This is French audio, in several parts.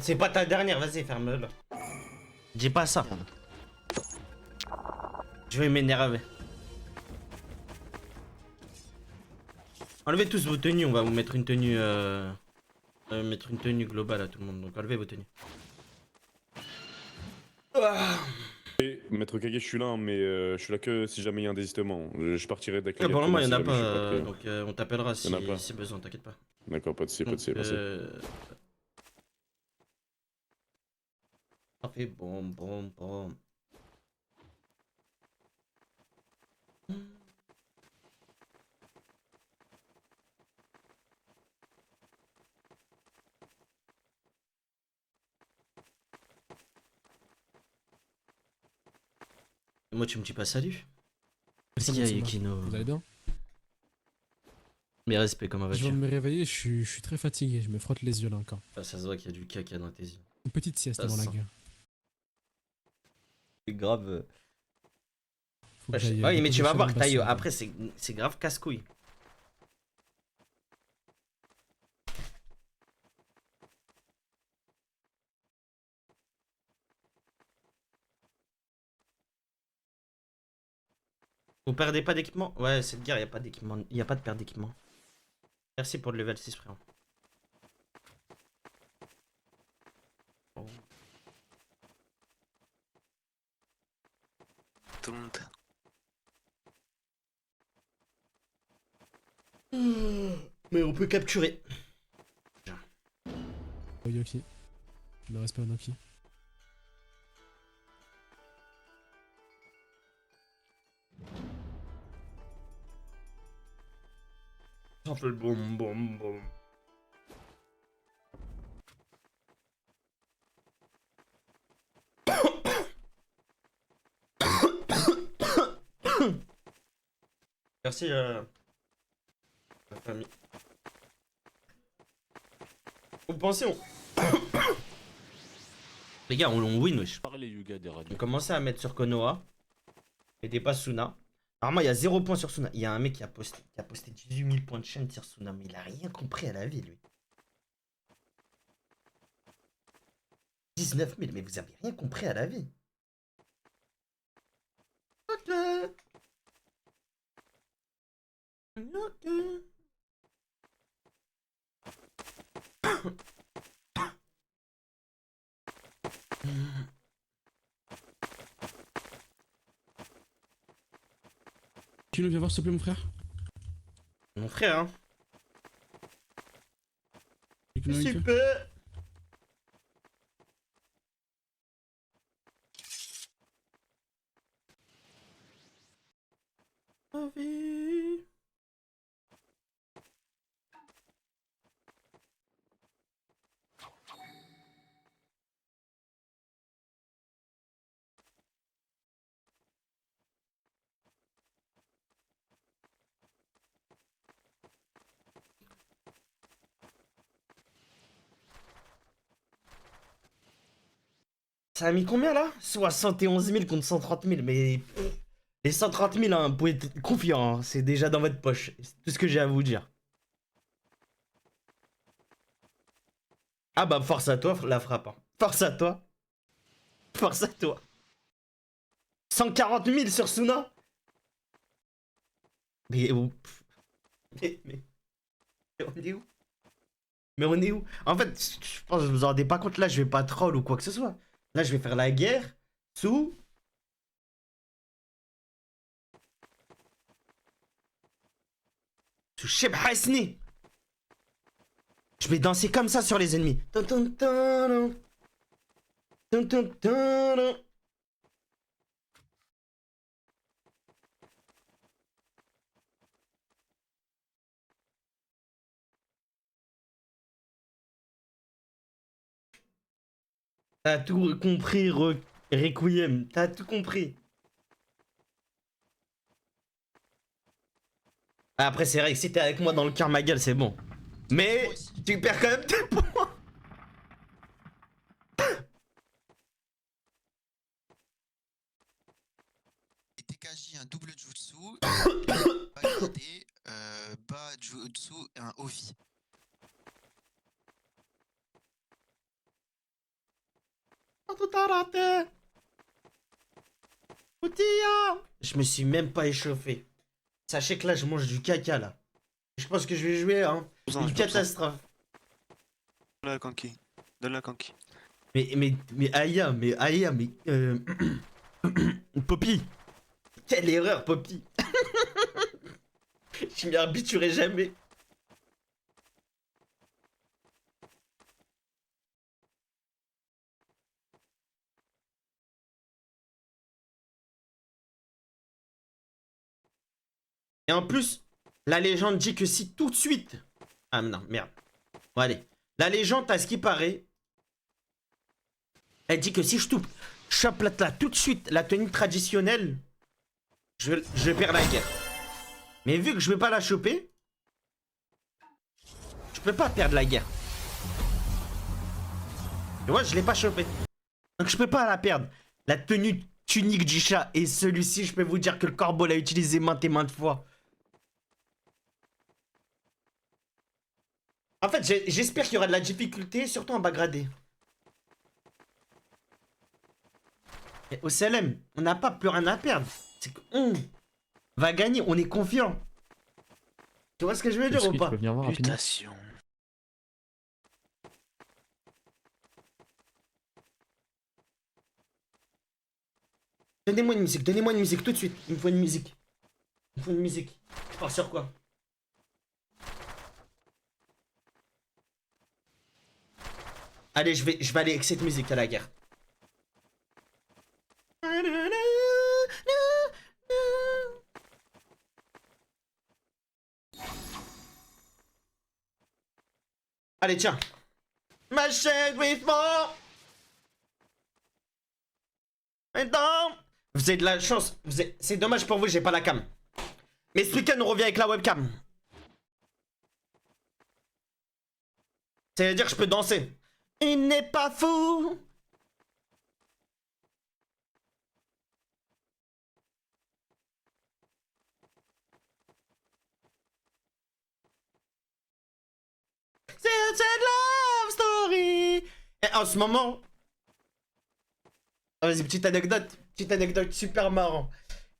C'est pas ta dernière, vas-y, ferme-le. Dis pas ça. Je vais m'énerver. Enlevez tous vos tenues, on va vous mettre une tenue mettre une tenue globale à tout le monde. Donc enlevez vos tenues. Maître Kage, je suis là, hein, mais je suis là que si jamais il y a un désistement. Je partirai dès que la Pour guerre le moment, il commence y en si a jamais je suis pas pas, prêt. donc on t'appellera Il y en a pas. si besoin, t'inquiète pas. D'accord, pas de soucis, pas de Donc, soucis, merci. ça fait bon, bon, bon. Moi, tu me dis pas salut. Qu'est-ce qu'il y a, Yukino? Vous allez bien? Mais respect, comment Je vas-tu? viens de me réveiller, je suis très fatigué, je me frotte les yeux là encore. Ah, ça se voit qu'il y a du caca dans tes yeux. Une petite sieste Ça avant la sent. guerre. C'est grave. Faut que Ouais, j'aille oui, mais tu vas décongestionner voir le que bassin, là. après, c'est grave casse-couille. Vous perdez pas d'équipement? Ouais, cette guerre, y a pas d'équipement. Y a pas de perte d'équipement. Merci pour le level 6, frère. Oh. Tout le monde. Mais on peut capturer. Oh, Yoki. Le respect à Noki. Ça fait le boum boum boum. Merci la famille. Vous pensez on... Les gars, on win wesh. Parlez Yuga des radios. On commençait à mettre sur Konoha. Et des pas Suna. Normalement, il y a 0 points sur Suna. Il y a un mec qui a posté 18 000 points de chaîne sur Suna. Mais il a rien compris à la vie, lui. 19 000, mais vous avez rien compris à la vie. Ok. Ok. Tu viens voir s'il te plaît mon frère? Mon frère, hein. Yukino, Yukino. Super. Ma vie. Ça a mis combien là? 71 000 contre 130 000, mais les 130 000, hein, vous pouvez être confiant, hein, c'est déjà dans votre poche. C'est tout ce que j'ai à vous dire. Ah bah force à toi, la frappe. Hein. Force à toi. Force à toi. 140 000 sur Suna. Mais où? Mais on est où? Mais on est où? En fait, je pense que vous en rendez pas compte, là je vais pas troll ou quoi que ce soit. Là je vais faire la guerre sous... Sous Sheb Hasni. Je vais danser comme ça sur les ennemis. Tum, tum, tum, tum, tum, tum. T'as tout compris, Requiem. T'as tout compris. Après, c'est vrai que si t'es avec moi dans le cœur, ma gueule, c'est bon. Mais tu perds quand même tes points. Et TKJ, un double jutsu, bas gradé, bas jutsu et un ovi. Tout à raté. Outilla. Je me suis même pas échauffé. Sachez que là, je mange du caca, là. Je pense que je vais jouer, hein. Une catastrophe. Donne-la, Kanki. Donne-la, Kanki. Mais Aya, Poppy. Quelle erreur, Poppy. Je m'y habituerai jamais. Et en plus, la légende dit que si tout de suite... Ah non, merde. Bon allez. La légende, à ce qui paraît, elle dit que si je chope là tout de suite la tenue traditionnelle, je perds la guerre. Mais vu que je vais pas la choper, je peux pas perdre la guerre. Tu vois, je l'ai pas chopé. Donc je peux pas la perdre. La tenue tunique du chat et celui-ci, je peux vous dire que le corbeau l'a utilisé maintes et maintes fois. En fait, j'espère qu'il y aura de la difficulté, surtout en bas gradé. Et au CLM, on n'a pas plus rien à perdre. C'est qu'on va gagner, on est confiant. Tu vois ce que je veux dire ou pas? Mutation. Donnez-moi une musique tout de suite. Il me faut une musique. Il me faut une musique. Je pars sur quoi? Allez, je vais aller avec cette musique à la guerre. Allez, tiens. Machine with more. Maintenant, vous avez de la chance. C'est dommage pour vous, j'ai pas la cam. Mais ce week-end, on revient avec la webcam. Ça veut dire que je peux danser. Il n'est pas fou. C'est love story. Et en ce moment... Oh, vas-y, petite anecdote super marrant.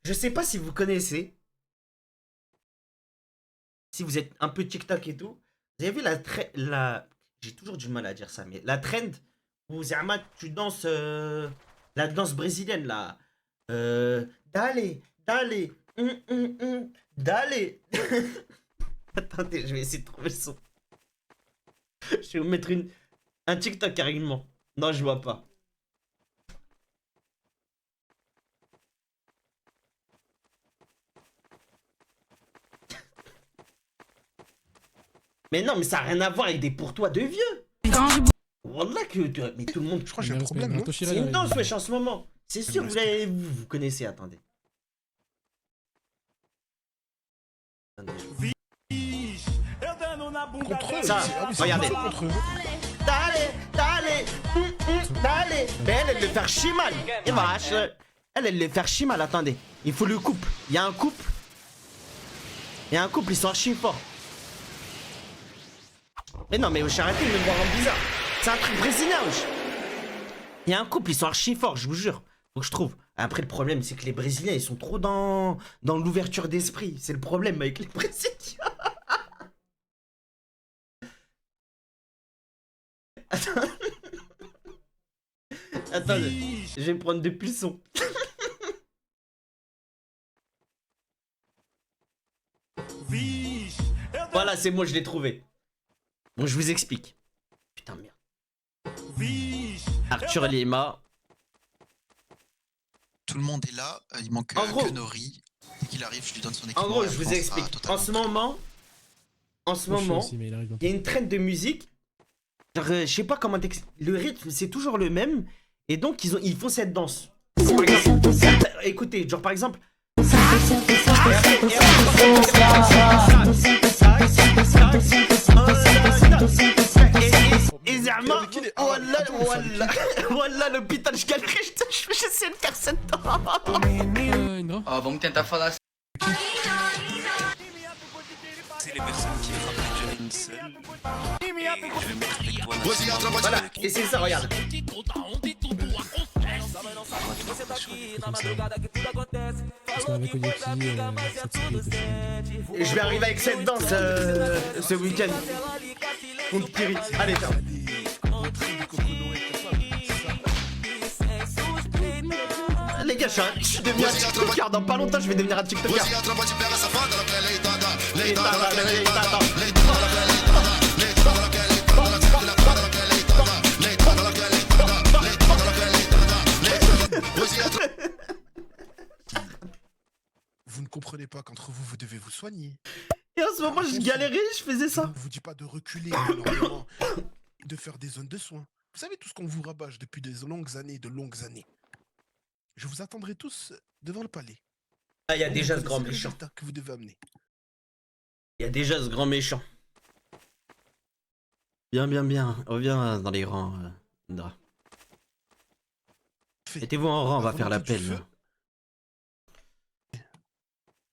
Je sais pas si vous connaissez. Si vous êtes un peu TikTok et tout. Vous avez vu la... J'ai toujours du mal à dire ça, mais la trend où Zerma, tu danses la danse brésilienne là. Dale, dale, dale. Attendez, je vais essayer de trouver le son. Je vais vous mettre un TikTok carrément. Non, je vois pas. Mais non, mais ça n'a rien à voir avec des pour-toi de vieux. Wallah que... Mais tout le monde... Je crois que j'ai un problème, non? C'est une danse, wesh, en ce moment. C'est sûr, vous connaissez, attendez. Contre eux, Ça, regardez. Dale. Mais elle le fait archi mal. Et vache. Elle le fait archi mal, attendez. Il faut le couple. Il y a un couple, ils sont archi forts. Mais non, mais wesh, arrêtez de me voir en bizarre. C'est un truc brésilien, wesh. Il y a un couple, ils sont archi forts, je vous jure. Faut que je trouve. Après, le problème, c'est que les Brésiliens, ils sont trop dans l'ouverture d'esprit. C'est le problème avec les Brésiliens. Attendez, je vais prendre depuis le son. Voilà, c'est moi, je l'ai trouvé. Bon, je vous explique. Putain, merde. Arthur Lima. Tout le monde est là, il manque En gros- que Nori. Dès qu'il arrive, je lui donne son équipement. En gros, et je après, vous on explique. sera totalement En ce moment, Aussi, mais il arrive il y a une trend de musique. Genre, je sais pas comment le rythme, c'est toujours le même. Et donc, ils font cette danse. Par exemple, écoutez, genre par exemple. Et Zerma, voilà l'hôpital, je galérais, j'essaie de faire cette danse. Indra. Ó, vamos tentar falar assim. C'est les personnes qui frappent déjà une seule. Et je vais mettre les doigts Voilà, et c'est ça, regarde. comme ça. Je serai avec Oyaki cette série de films. Et je vais arriver avec cette danse ce week-end. Mon petit Ritz. Allez, ciao. Les gars, je suis devenu un TikToker. Dans pas longtemps, je vais devenir un TikToker. Vous ne comprenez pas qu'entre vous, vous devez vous soigner. Et en ce moment, je galérais, je faisais Je ça. ne vous dis pas de reculer énormément, de faire des zones de soins. Vous savez tout ce qu'on vous rabâche depuis de longues années. Je vous attendrai tous devant le palais. Ah, il y a Vous déjà ce connaissez grand le méchant. résultat que vous devez amener. Il y a déjà ce grand méchant. Bien, bien, bien. Reviens dans les rangs, Indra. Fait. Mettez-vous en rang, on va La faire volonté l'appel. du là. feu.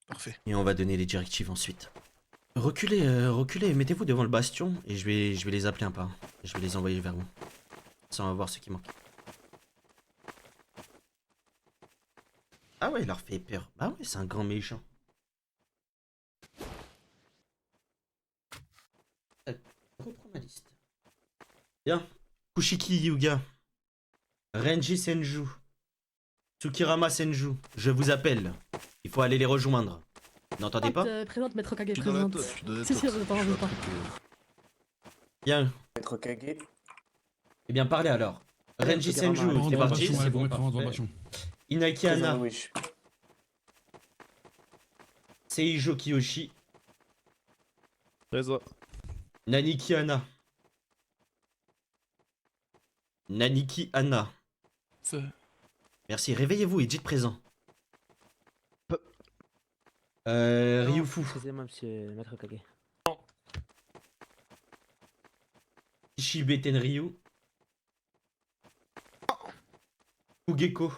Parfait. Et on va donner les directives ensuite. Reculez, reculez, mettez-vous devant le bastion et je vais les appeler un par un. Je vais les envoyer vers vous. Ça, on va voir ce qui manque. Ah ouais, il leur fait peur. Bah ouais, c'est un grand méchant. Reprends ma liste. Bien. Kushiki Yuga. Renji Senju. Tsukirama Senju. Je vous appelle. Il faut aller les rejoindre. N'entendez pas? Présente, Maître Kage, Tu dois la présente. tête, tu dois la Si, si, tête. attends, Je suis attends. un truc, Bien. Maître Kage. Eh bien, parlez alors. Renji Tsukirama. Senju, Rentre c'est dans le parti. bastion, C'est ouais, bon, rentre dans le parfait. bastion. Inaki Présent, Hana. Wish. Seijo Kiyoshi. Reza. Naniki Hana. Naniki Hana. Merci, réveillez-vous et dites présent. Ryufu. Excusez-moi, monsieur Maître Kage. Ishibe Tenryu. Fugeko.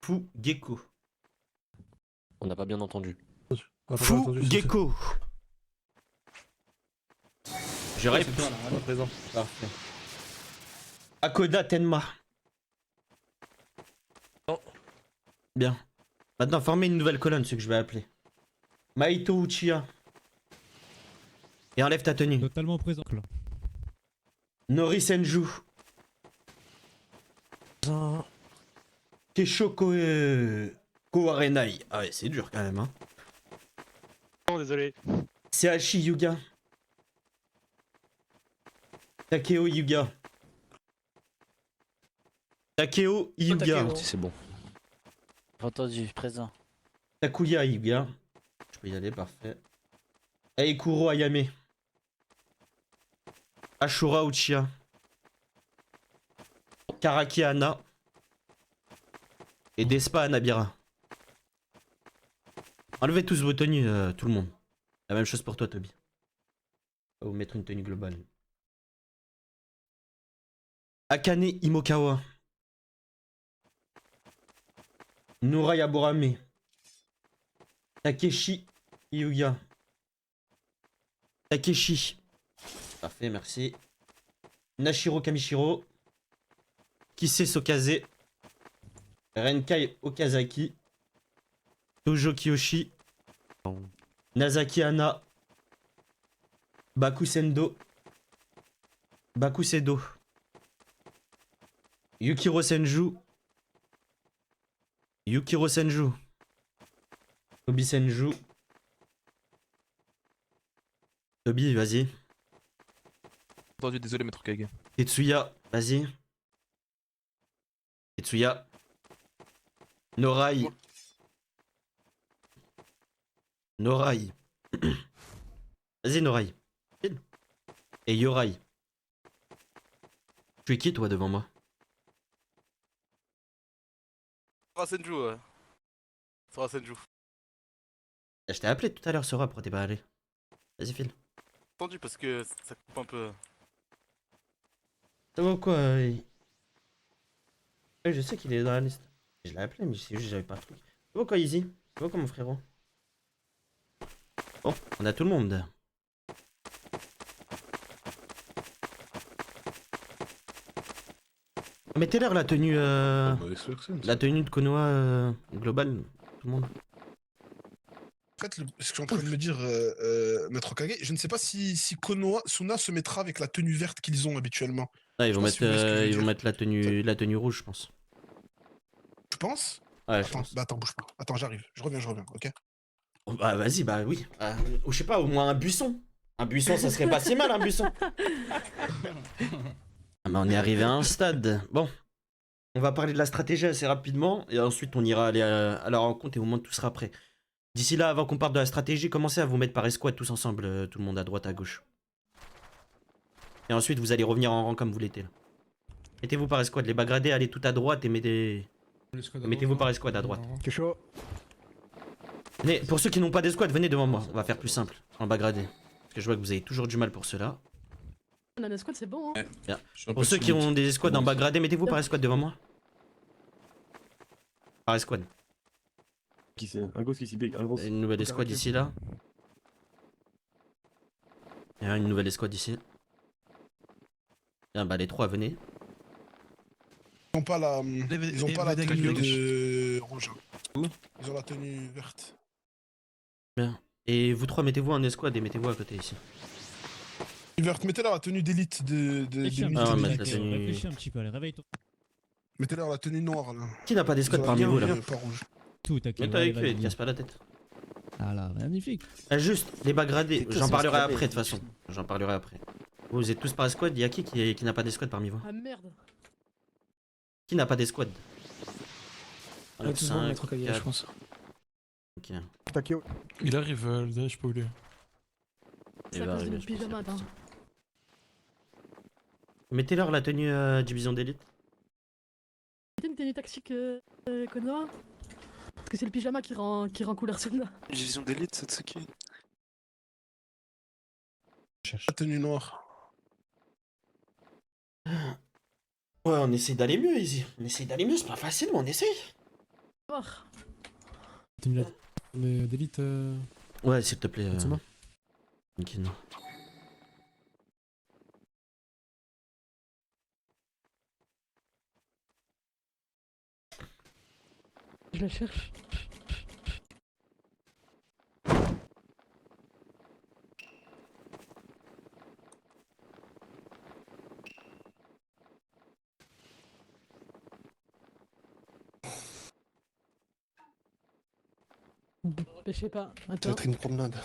Fugeko. On n'a pas bien entendu. Fugeko. Je répète. Présent. Parfait. Akoda Tenma. Bien. Maintenant, formez une nouvelle colonne, ce que je vais appeler. Maito Uchiha. Et enlève ta tenue. Totalement présent. Nori Senju. Kesho Kowarenai. Ah ouais, c'est dur quand même, hein. Non, désolé. Seashi Yuga. Takeo Yuga. Takeo Yuga. C'est bon. Entendu, présent. Takuya Yuga. Je peux y aller, parfait. Eikuro Ayame. Ashura Uchiha. Karaki Hana. Et Despa Anabira. Enlevez tous vos tenues, tout le monde. La même chose pour toi, Toby. On va vous mettre une tenue globale. Akane Imokawa. Nora Yaburame. Takeshi Yuga. Takeshi. Parfait, merci. Nashiro Kamishiro. Kise Sokaze. Renkai Okazaki. Tojo Kiyoshi. Nazaki Hana. Bakusendo. Bakusedo. Yukiro Senju. Yukiro Senju. Tobi Senju. Tobi, vas-y. Entendu, désolé, Maître Kage. Tetsuya, vas-y. Tetsuya. Norai. Norai. Vas-y, Norai. Et Yorai. Tu es qui, toi, devant moi? Sora Senju, ouais. Sora Senju. Je t'ai appelé tout à l'heure, Sora, pourquoi t'es pas allé? Vas-y, file. Entendu, parce que ça coupe un peu. Ça va ou quoi Ouais, je sais qu'il est dans la liste. Je l'ai appelé, mais c'est juste que j'avais pas le truc. Ça va quoi, Easy? Ça va quoi, mon frérot? Bon, on a tout le monde. Mettez-leur la tenue, la tenue de Konoha globale, tout le monde. En fait, ce que je suis en train de me dire, Maître Kage, je ne sais pas si Konoha, Suna se mettra avec la tenue verte qu'ils ont habituellement. Ah, ils Je vont sais pas si vous voyez ce que je veux ils vont dire. mettre la tenue rouge, je pense. Tu penses? Ouais, je Attends, pense. bah attends, bouge pas. Attends, j'arrive. Je reviens, ok? Oh, bah vas-y, bah oui. Ou je sais pas, au moins un buisson. Un buisson, ça serait pas si mal, un buisson. Ah, bah on est arrivé à un stade. Bon, on va parler de la stratégie assez rapidement et ensuite on ira aller à la rencontre et au moins tout sera prêt. D'ici là, avant qu'on parte de la stratégie, commencez à vous mettre par escouade tous ensemble, tout le monde à droite, à gauche. Et ensuite, vous allez revenir en rang comme vous l'étiez là. Mettez-vous par escouade, les bagradés, allez tout à droite et mettez-vous par escouade à droite. C'est chaud. Venez, pour ceux qui n'ont pas d'escouade, venez devant moi, on va faire plus simple, en bagradé. Parce que je vois que vous avez toujours du mal pour cela. On a une escouade, c'est bon. Hein. Bien. Pour ceux qui ont des escouades en bagradé, mettez-vous par escouade devant moi. Par escouade. Qui c'est? Un ghost qui s'y big, un gros. Une nouvelle escouade ici, là. Et une nouvelle escouade ici. Bien, bah les trois, venez. Ils ont pas la, ils ont pas la tenue gauche. de rouge. Ils ont la tenue verte. Bien. Et vous trois, mettez-vous en escouade et mettez-vous à côté ici. Verte, mettez-leur la tenue d'élite Ah, on va mettre la tenue... Réfléchis un petit peu, allez, réveille-toi. Mettez-leur la tenue noire là. Qui n'a pas d'escouade Ils ont parmi la vous, tenue, là? pas rouge. Tout, t'inquiète. Mets-toi avec eux et te casse pas la tête. Ah là, magnifique. Ah, juste, les bagradés, C'est quoi, j'en c'est parlerai escadé, après de toute façon. J'en parlerai après. Vous êtes tous par escouade, y'a qui n'a pas d'escouade parmi vous? Ah merde. Qui n'a pas d'escouade? Tout le monde, Maître Kage, je pense. Ok. Takeo. Il arrive, le dernier, je sais pas où il est. Il C'est à va cause de arriver, mon je pense, pyjama, c'est pour attends. ça. Mettez-leur la tenue division d'élite. T'as une tenue tactique, Konoha? Parce que c'est le pyjama qui rend couleur Suna. Division d'élite, c'est qui? La tenue noire. Ouais, on essaye d'aller mieux, Easy. On essaye d'aller mieux, c'est pas facile, mais on essaye. Voir. D'élite. Ouais, s'il te plaît. Katsuma. Nikino. Je la cherche. Je sais pas, attends. Peut-être une promenade.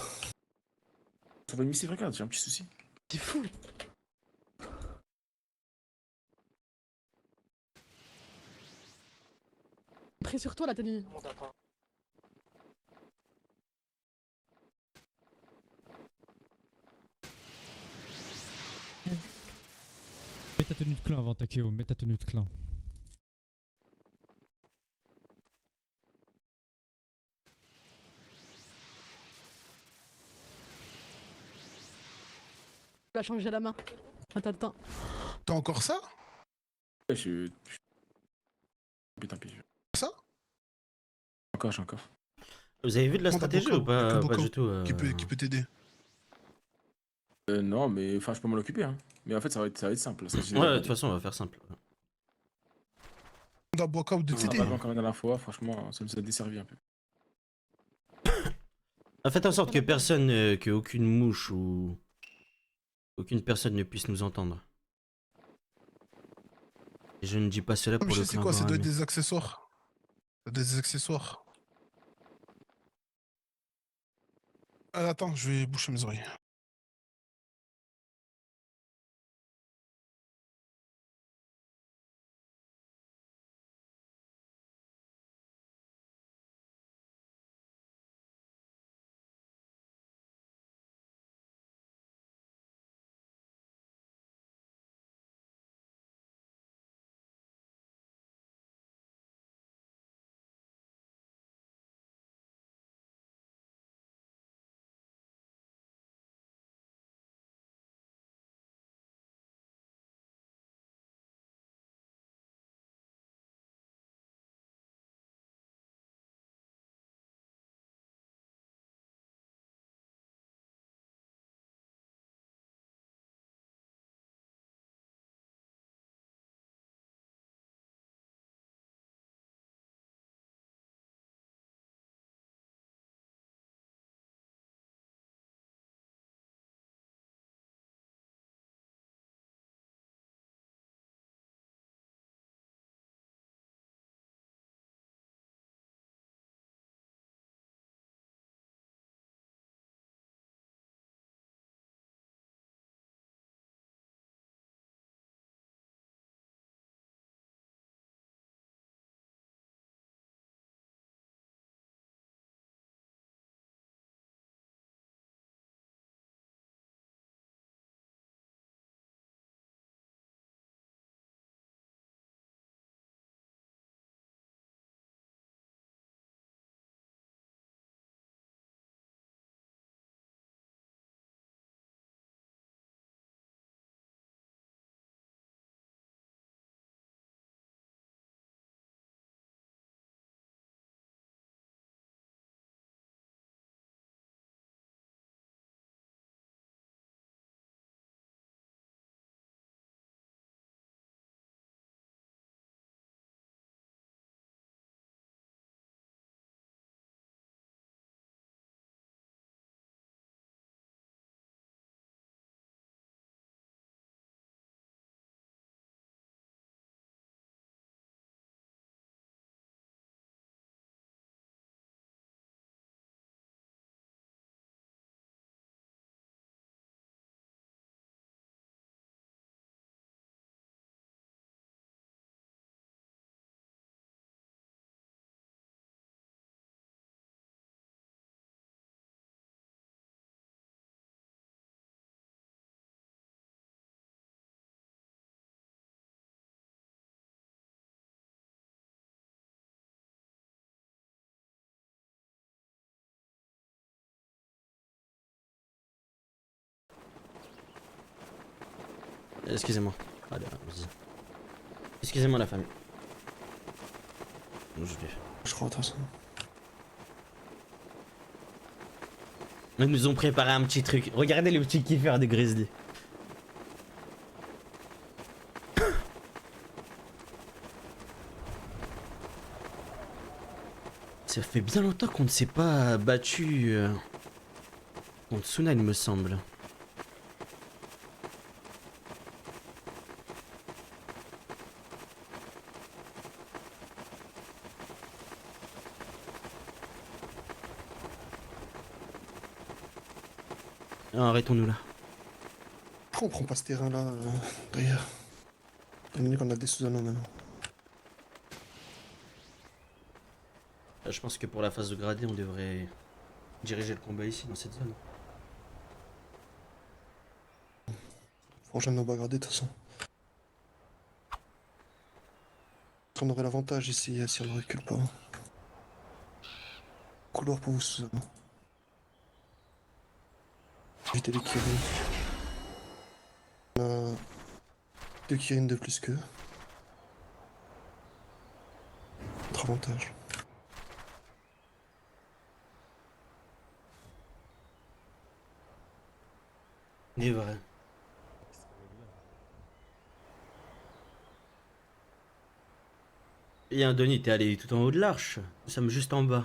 Ça va misser, regarde, j'ai un petit souci. C'est fou. Pris sur toi la tenue. Mets ta tenue de clan avant Takeo, mets ta tenue de clan. Tu vas changer la main. Attends. T'as encore ça? Ouais, putain, pis. Ça? J'ai encore. Vous avez vu de la Demande à stratégie Boko, ou pas? y a que Pas Boko du tout. Qui peut t'aider. Non, mais enfin, je peux m'en occuper, hein. Mais en fait, ça va être simple. Ça, Ouais, de toute façon, on va faire simple. Demande à Boko de t'aider. Pas comme la dernière fois, franchement, ça nous a desservi un peu. Faites en sorte que personne, que aucune mouche ou aucune personne ne puisse nous entendre. Et je ne dis pas cela Ah, mais pour je le sais quoi, ça doit clan être des accessoires. Ça doit être des accessoires. Ah, attends, je vais boucher mes oreilles. Excusez-moi. Allez, vas-y. Excusez-moi la famille. Je crois, de toute façon. Ils nous ont préparé un petit truc. Regardez le petit kiffeur de Grizzly. Ça fait bien longtemps qu'on ne s'est pas battu contre Suna, il me semble. Ah, arrêtons-nous là. Pourquoi on prend pas ce terrain-là, d'ailleurs? Étant donné qu'on a des Susano maintenant. Je pense que pour la phase de gradé, on devrait diriger le combat ici, dans cette zone. Franchement, on va garder de toute façon. On aurait l'avantage ici si on ne recule pas. Couloir pour vous, Susano. Évitez les Kirin. On a 2 Kirin de plus qu'eux. Notre avantage. Il est vrai. Et un Denis, t'es allé tout en haut de l'arche. Nous sommes juste en bas.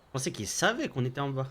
Je pensais qu'ils savaient qu'on était en bas.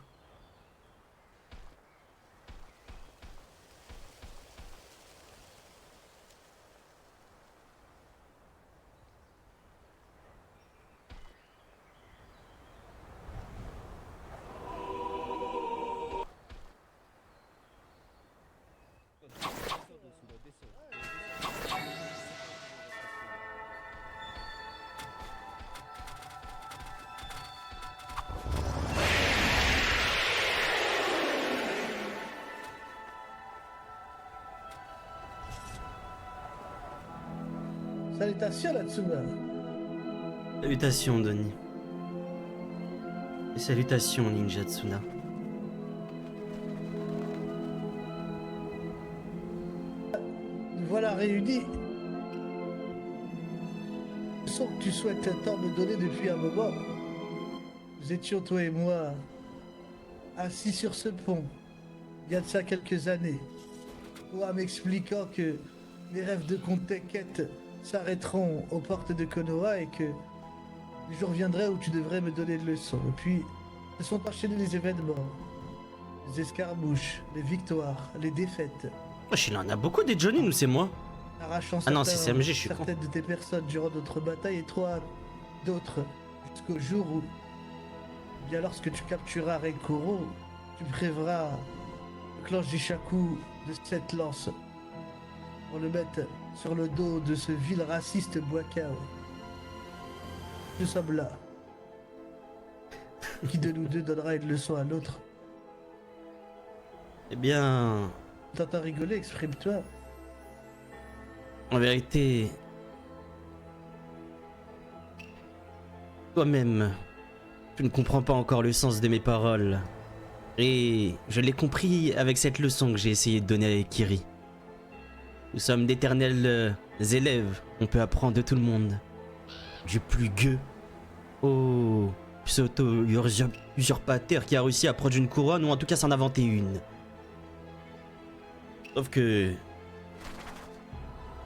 Salutations là-dessous. Salutations, Denis. Et salutations, Ninja Tsuna. Nous voilà réunis. Le son que tu souhaites tant me donner depuis un moment. Nous étions, toi et moi, assis sur ce pont, il y a de ça quelques années, toi m'expliquant que les rêves de Comte Teket s'arrêteront aux portes de Konoha et que le jour viendrait où tu devrais me donner de leçons. Et puis, se sont enchaînés les événements, les escarmouches, les victoires, les défaites. Wesh, il en a beaucoup des Johnny, nous c'est moi. Arrachant Ah non, c'est CMG, je suis con. certaines de tes personnes durant notre bataille et toi d'autres, jusqu'au jour où, bien lorsque tu captureras Reikoro, tu préveras le clan Jishaku de cette lance pour le mettre sur le dos de ce vil raciste Boakao. Nous sommes là. Qui de nous deux donnera une leçon à l'autre? Eh bien, T'entends rigoler, exprime-toi. en vérité, toi-même, tu ne comprends pas encore le sens de mes paroles. Et je l'ai compris avec cette leçon que j'ai essayé de donner à Kiri. Nous sommes d'éternels élèves, on peut apprendre de tout le monde. Du plus gueux au pseudo-usurpateur qui a réussi à prendre une couronne ou en tout cas s'en inventer une. Sauf que,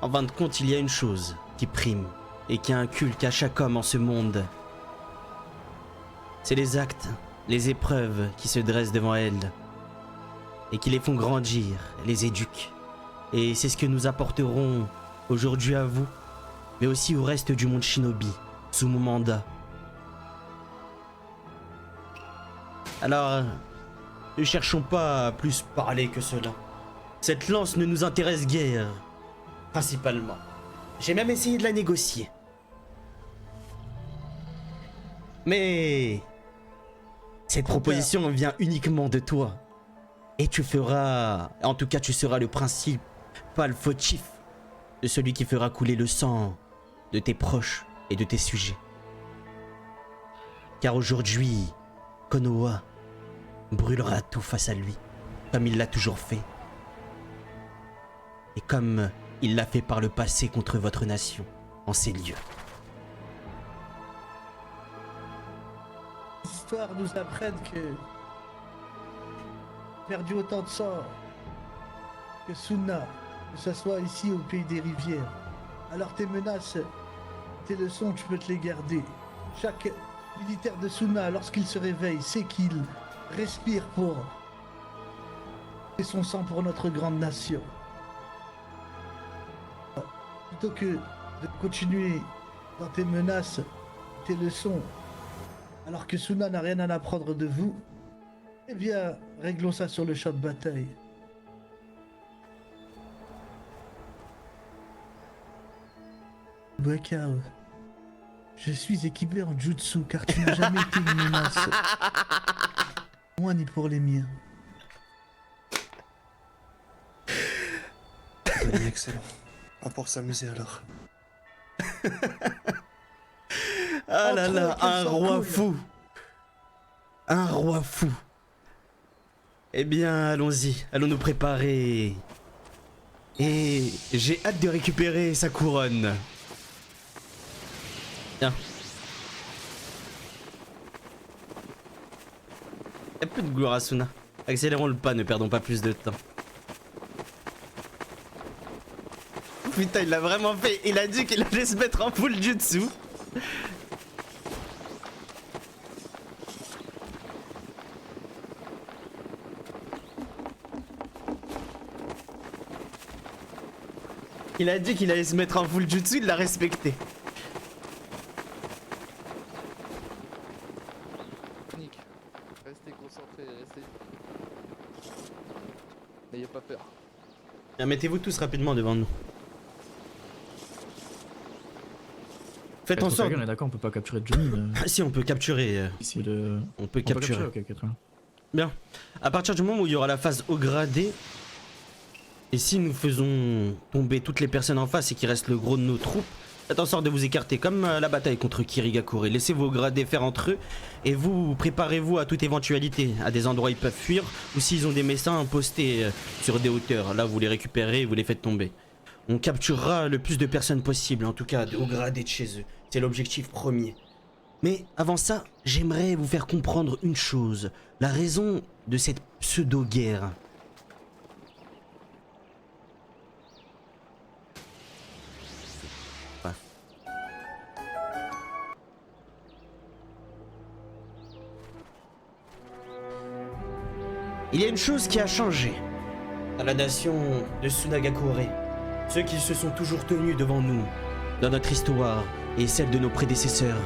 en fin de compte, il y a une chose qui prime et qui inculque à chaque homme en ce monde. C'est les actes, les épreuves qui se dressent devant elles et qui les font grandir, les éduquent. Et c'est ce que nous apporterons aujourd'hui à vous, mais aussi au reste du monde shinobi, sous mon mandat. Alors, ne cherchons pas à plus parler que cela. Cette lance ne nous intéresse guère, principalement. J'ai même essayé de la négocier. Mais cette proposition vient uniquement de toi. Et tu feras, en tout cas tu seras le principal fautif de celui qui fera couler le sang de tes proches et de tes sujets. Car aujourd'hui, Konoha brûlera tout face à lui, comme il l'a toujours fait. Et comme il l'a fait par le passé contre votre nation, en ces lieux. L'histoire nous apprenne que perdu autant de sang que Suna, que ce soit ici au pays des rivières. Alors tes menaces, tes leçons, tu peux te les garder. Chaque militaire de Suna, lorsqu'il se réveille, sait qu'il respire pour et son sang pour notre grande nation. Plutôt que de continuer dans tes menaces, tes leçons, alors que Suna n'a rien à apprendre de vous, eh bien, réglons ça sur le champ de bataille. Bakao, je suis équipé en jutsu car tu n'as jamais été une menace. Moi ni pour les miens. Excellent. Pas pour s'amuser alors. Ah là là, Entre eux, un qu'ils sont roi cool. fou. Un roi fou. Eh bien, allons-y. Allons nous préparer. Et j'ai hâte de récupérer sa couronne. Tiens. Y'a plus de gloire à Suna. Accélérons le pas, ne perdons pas plus de temps. Putain, il l'a vraiment fait. Il a dit qu'il allait se mettre en full jutsu. Il a dit qu'il allait se mettre en full jutsu, il l'a respecté. Restez concentrés, restez. N'ayez pas peur. Bien, mettez-vous tous rapidement devant nous. Faites en sorte. On est d'accord, on peut pas capturer Johnny. Ah si, on peut capturer. Ici le. On peut capturer. Ok, très bien. Bien. À partir du moment où il y aura la phase haut gradé, et si nous faisons tomber toutes les personnes en face et qu'il reste le gros de nos troupes, faites en sorte de vous écarter comme la bataille contre Kirigakure. Laissez vos gradés faire entre eux et vous préparez-vous à toute éventualité. À des endroits où ils peuvent fuir ou s'ils ont des messins postés sur des hauteurs. Là, vous les récupérez et vous les faites tomber. On capturera le plus de personnes possible, en tout cas de haut gradé de chez eux. C'est l'objectif premier. Mais avant ça, j'aimerais vous faire comprendre une chose. La raison de cette pseudo-guerre. Il y a une chose qui a changé dans la nation de Sunagakure. Ceux qui se sont toujours tenus devant nous, dans notre histoire et celle de nos prédécesseurs.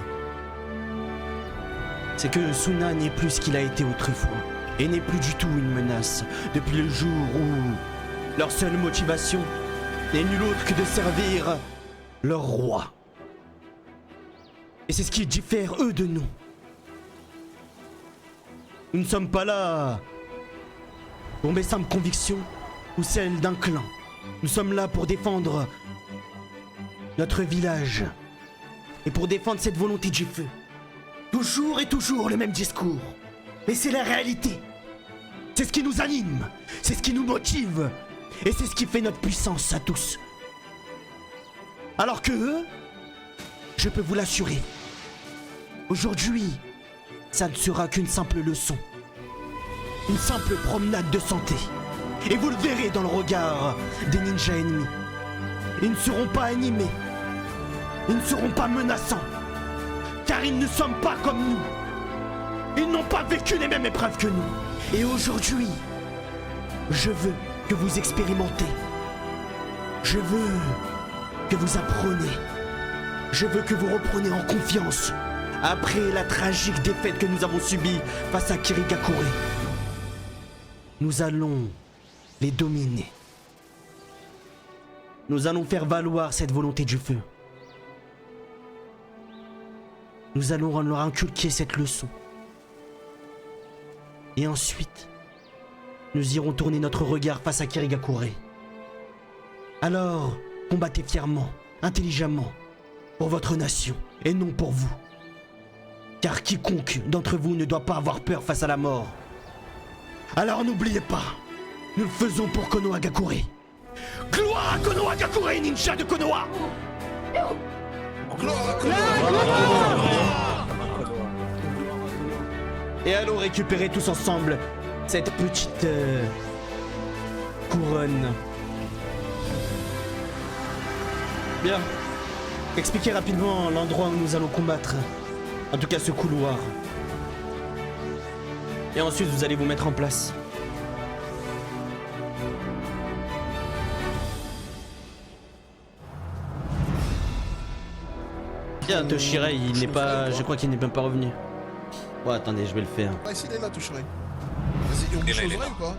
C'est que Suna n'est plus ce qu'il a été autrefois, et n'est plus du tout une menace, depuis le jour où leur seule motivation n'est nulle autre que de servir leur roi. Et c'est ce qui diffère eux de nous. Nous ne sommes pas là pour mes simples convictions ou celles d'un clan. Nous sommes là pour défendre notre village et pour défendre cette volonté du feu. Toujours et toujours le même discours. Mais c'est la réalité. C'est ce qui nous anime, c'est ce qui nous motive et c'est ce qui fait notre puissance à tous. Alors que eux, je peux vous l'assurer, aujourd'hui, ça ne sera qu'une simple leçon. Une simple promenade de santé. Et vous le verrez dans le regard des ninjas ennemis. Ils ne seront pas animés. Ils ne seront pas menaçants. Car ils ne sont pas comme nous. Ils n'ont pas vécu les mêmes épreuves que nous. Et aujourd'hui, je veux que vous expérimentez. Je veux que vous appreniez. Je veux que vous repreniez en confiance. Après la tragique défaite que nous avons subie face à Kirigakure. Nous allons les dominer. Nous allons faire valoir cette volonté du feu. Nous allons leur inculquer cette leçon. Et ensuite, nous irons tourner notre regard face à Kirigakure. Alors, combattez fièrement, intelligemment, pour votre nation et non pour vous. Car quiconque d'entre vous ne doit pas avoir peur face à la mort. Alors n'oubliez pas, nous le faisons pour Konoha Gakure. Gloire à Konoha Gakure, ninja de Konoha! Et allons récupérer tous ensemble cette petite couronne. Bien. Expliquez rapidement l'endroit où nous allons combattre. En tout cas ce couloir. Et ensuite vous allez vous mettre en place. Bien, Toshirei, il n'est pas... Je crois qu'il n'est même pas revenu. Ouais, attendez, je vais le faire. Ah, ici, il est là, Toucheray. Vas-y, on bouge aux oreilles ou quoi?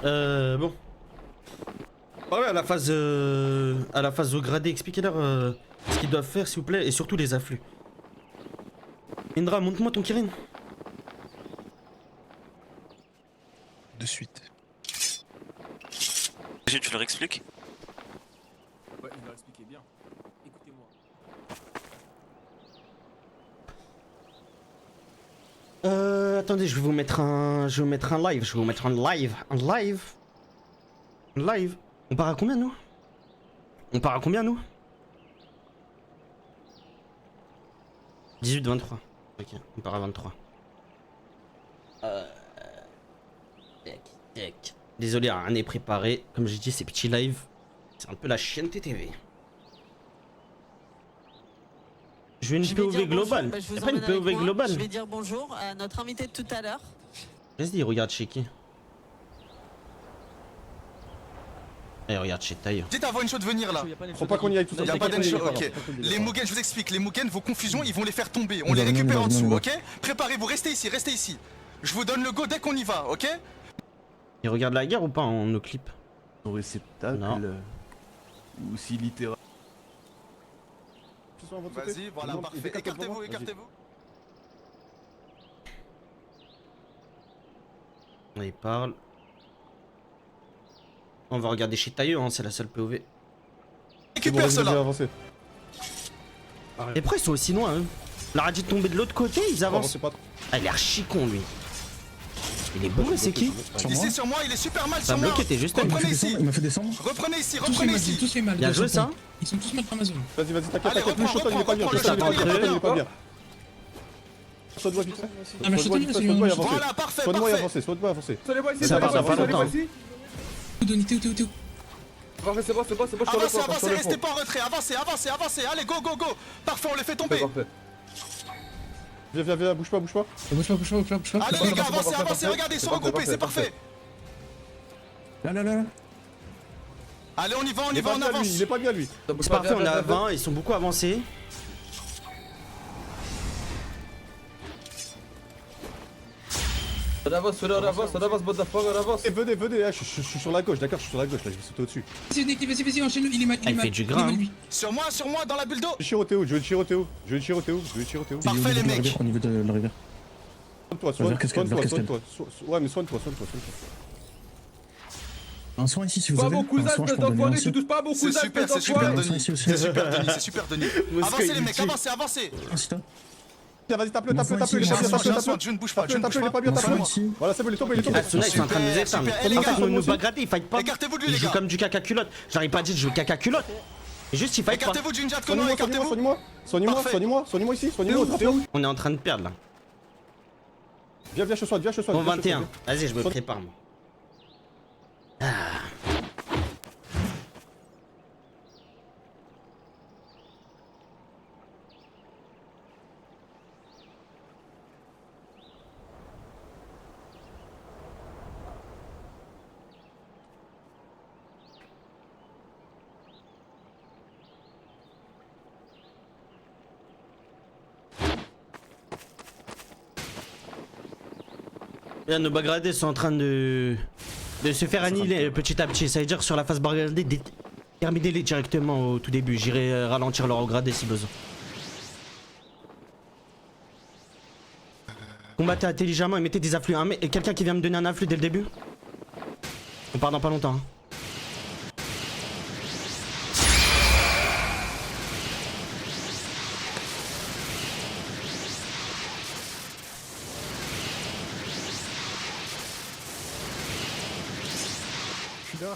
Bon. Ouais, à la phase au gradé, expliquez-leur ce qu'ils doivent faire, s'il vous plaît, et surtout les afflux. Indra, montre-moi ton Kirin. De suite. Tu leur expliques? Ouais, je leur expliquer bien. Écoutez-moi. Attendez, je vais vous mettre un live. Live. On part à combien, nous? 18-23. Ok, on part à 23. Désolé, rien n'est préparé. Comme j'ai dit, ces petits lives, c'est un peu la chienne TTV. Je veux une POV globale. C'est pas une POV globale. Je vais dire bonjour à notre invité de tout à l'heure. Vas-y, regarde chez qui. Et regarde chez Taille. Dites à One Shot de venir là. Faut pas qu'on y aille tout ça. Y'a pas d'enshot, ok. Les Mugen, je vous explique, les Mugen, vos confusions, ils vont les faire tomber. On les récupère en dessous, ok? Préparez-vous, restez ici. Je vous donne le go dès qu'on y va, ok? Il regarde la guerre ou pas en nos clips? Au réceptacle ou si littéral. Vas-y, voilà, parfait. Écartez-vous. Il parle. On va regarder chez Tailleux, hein, c'est la seule POV. Récupère cela. Et pourquoi ils sont aussi loin, eux? Leur a dit de tomber de l'autre côté, ils avancent. Ah, il est archi con, lui. Il est bourré, c'est qui? Ici sur moi, il est super mal Ça sur moi. bloqué, t'es juste Reprenez ici. Il m'a fait descendre. Reprenez ici. Tous fait mal. Bien joué, ça. Ils sont tous mal dans ma zone. Vas-y, t'inquiète, Allez, le shot il est pas bien. reprends, Il est pas bien. Sois-toi vite fait. Ah, mais je te dis, Voilà, parfait. Sois-toi avancer. Ça part dans pas longtemps. Avancez, restez pas en retrait. Avancez. Allez, go. Parfait, on les fait tomber. Viens, bouge pas. Bouge pas. Allez, les gars, avancez. Regardez, ils sont regroupés, c'est parfait. Là. Allez, on y va, on avance. Il est pas bien, lui. C'est parfait, on est à 20, ils sont beaucoup avancés. On avance, on avance. Et venez, je suis sur la gauche, d'accord, je suis sur la gauche, là, je vais sauter au-dessus. Vas-y, enchaîne-le, il est mal. Il fait du grain. Sur moi, dans la bulle d'eau. Je vais tirer au Théo. Parfait, les mecs. Au niveau de la rivière. Soigne-toi. Ouais, mais soigne-toi. Un soin ici si vous Pas avez. mon cousin, Un soin, je espèce peux en donner un d'enfoiré, aussi. tu touches pas à mon C'est cousin, super, espèce c'est super d'enfoiré. Denis. C'est super Denis, c'est super Denis. Avancez les mecs, avancez, avancez. Un si toi. Tiens, vas-y, tape-le, Mon tape-le, soin tape-le, ici, il est pas J'ai bien, un soin, tape-le, je ne bouge pas, je ne bouge tape-le, il est pas. pas bien, Mon soin tape-le. ici. Voilà, c'est bon, il est tombé, il est tombé. Ah, Suna, ils sont en train de nous Super, éteindre. super. Et les En gars, fait, nous bagarder, ils fight pas. Écartez-vous de lui, Ils les jouent gars. comme du caca culotte. J'arrive pas à dire je joue caca culotte. Et juste, ils fight pas. Écartez-vous, Jinja de Konoha, écartez-vous. Soignez-moi ici, soignez-moi. On est en train de perdre là. Viens, je soigne, Bon, 21. Vas-y, je me prépare, moi. Là, nos bagradés sont en train de se faire annihiler petit à petit. Ça veut dire sur la phase bagradée, terminez-les directement au tout début. J'irai ralentir leur gradé si besoin. Combattez intelligemment et mettez des afflux. Quelqu'un qui vient me donner un afflux dès le début? On part dans pas longtemps. Hein.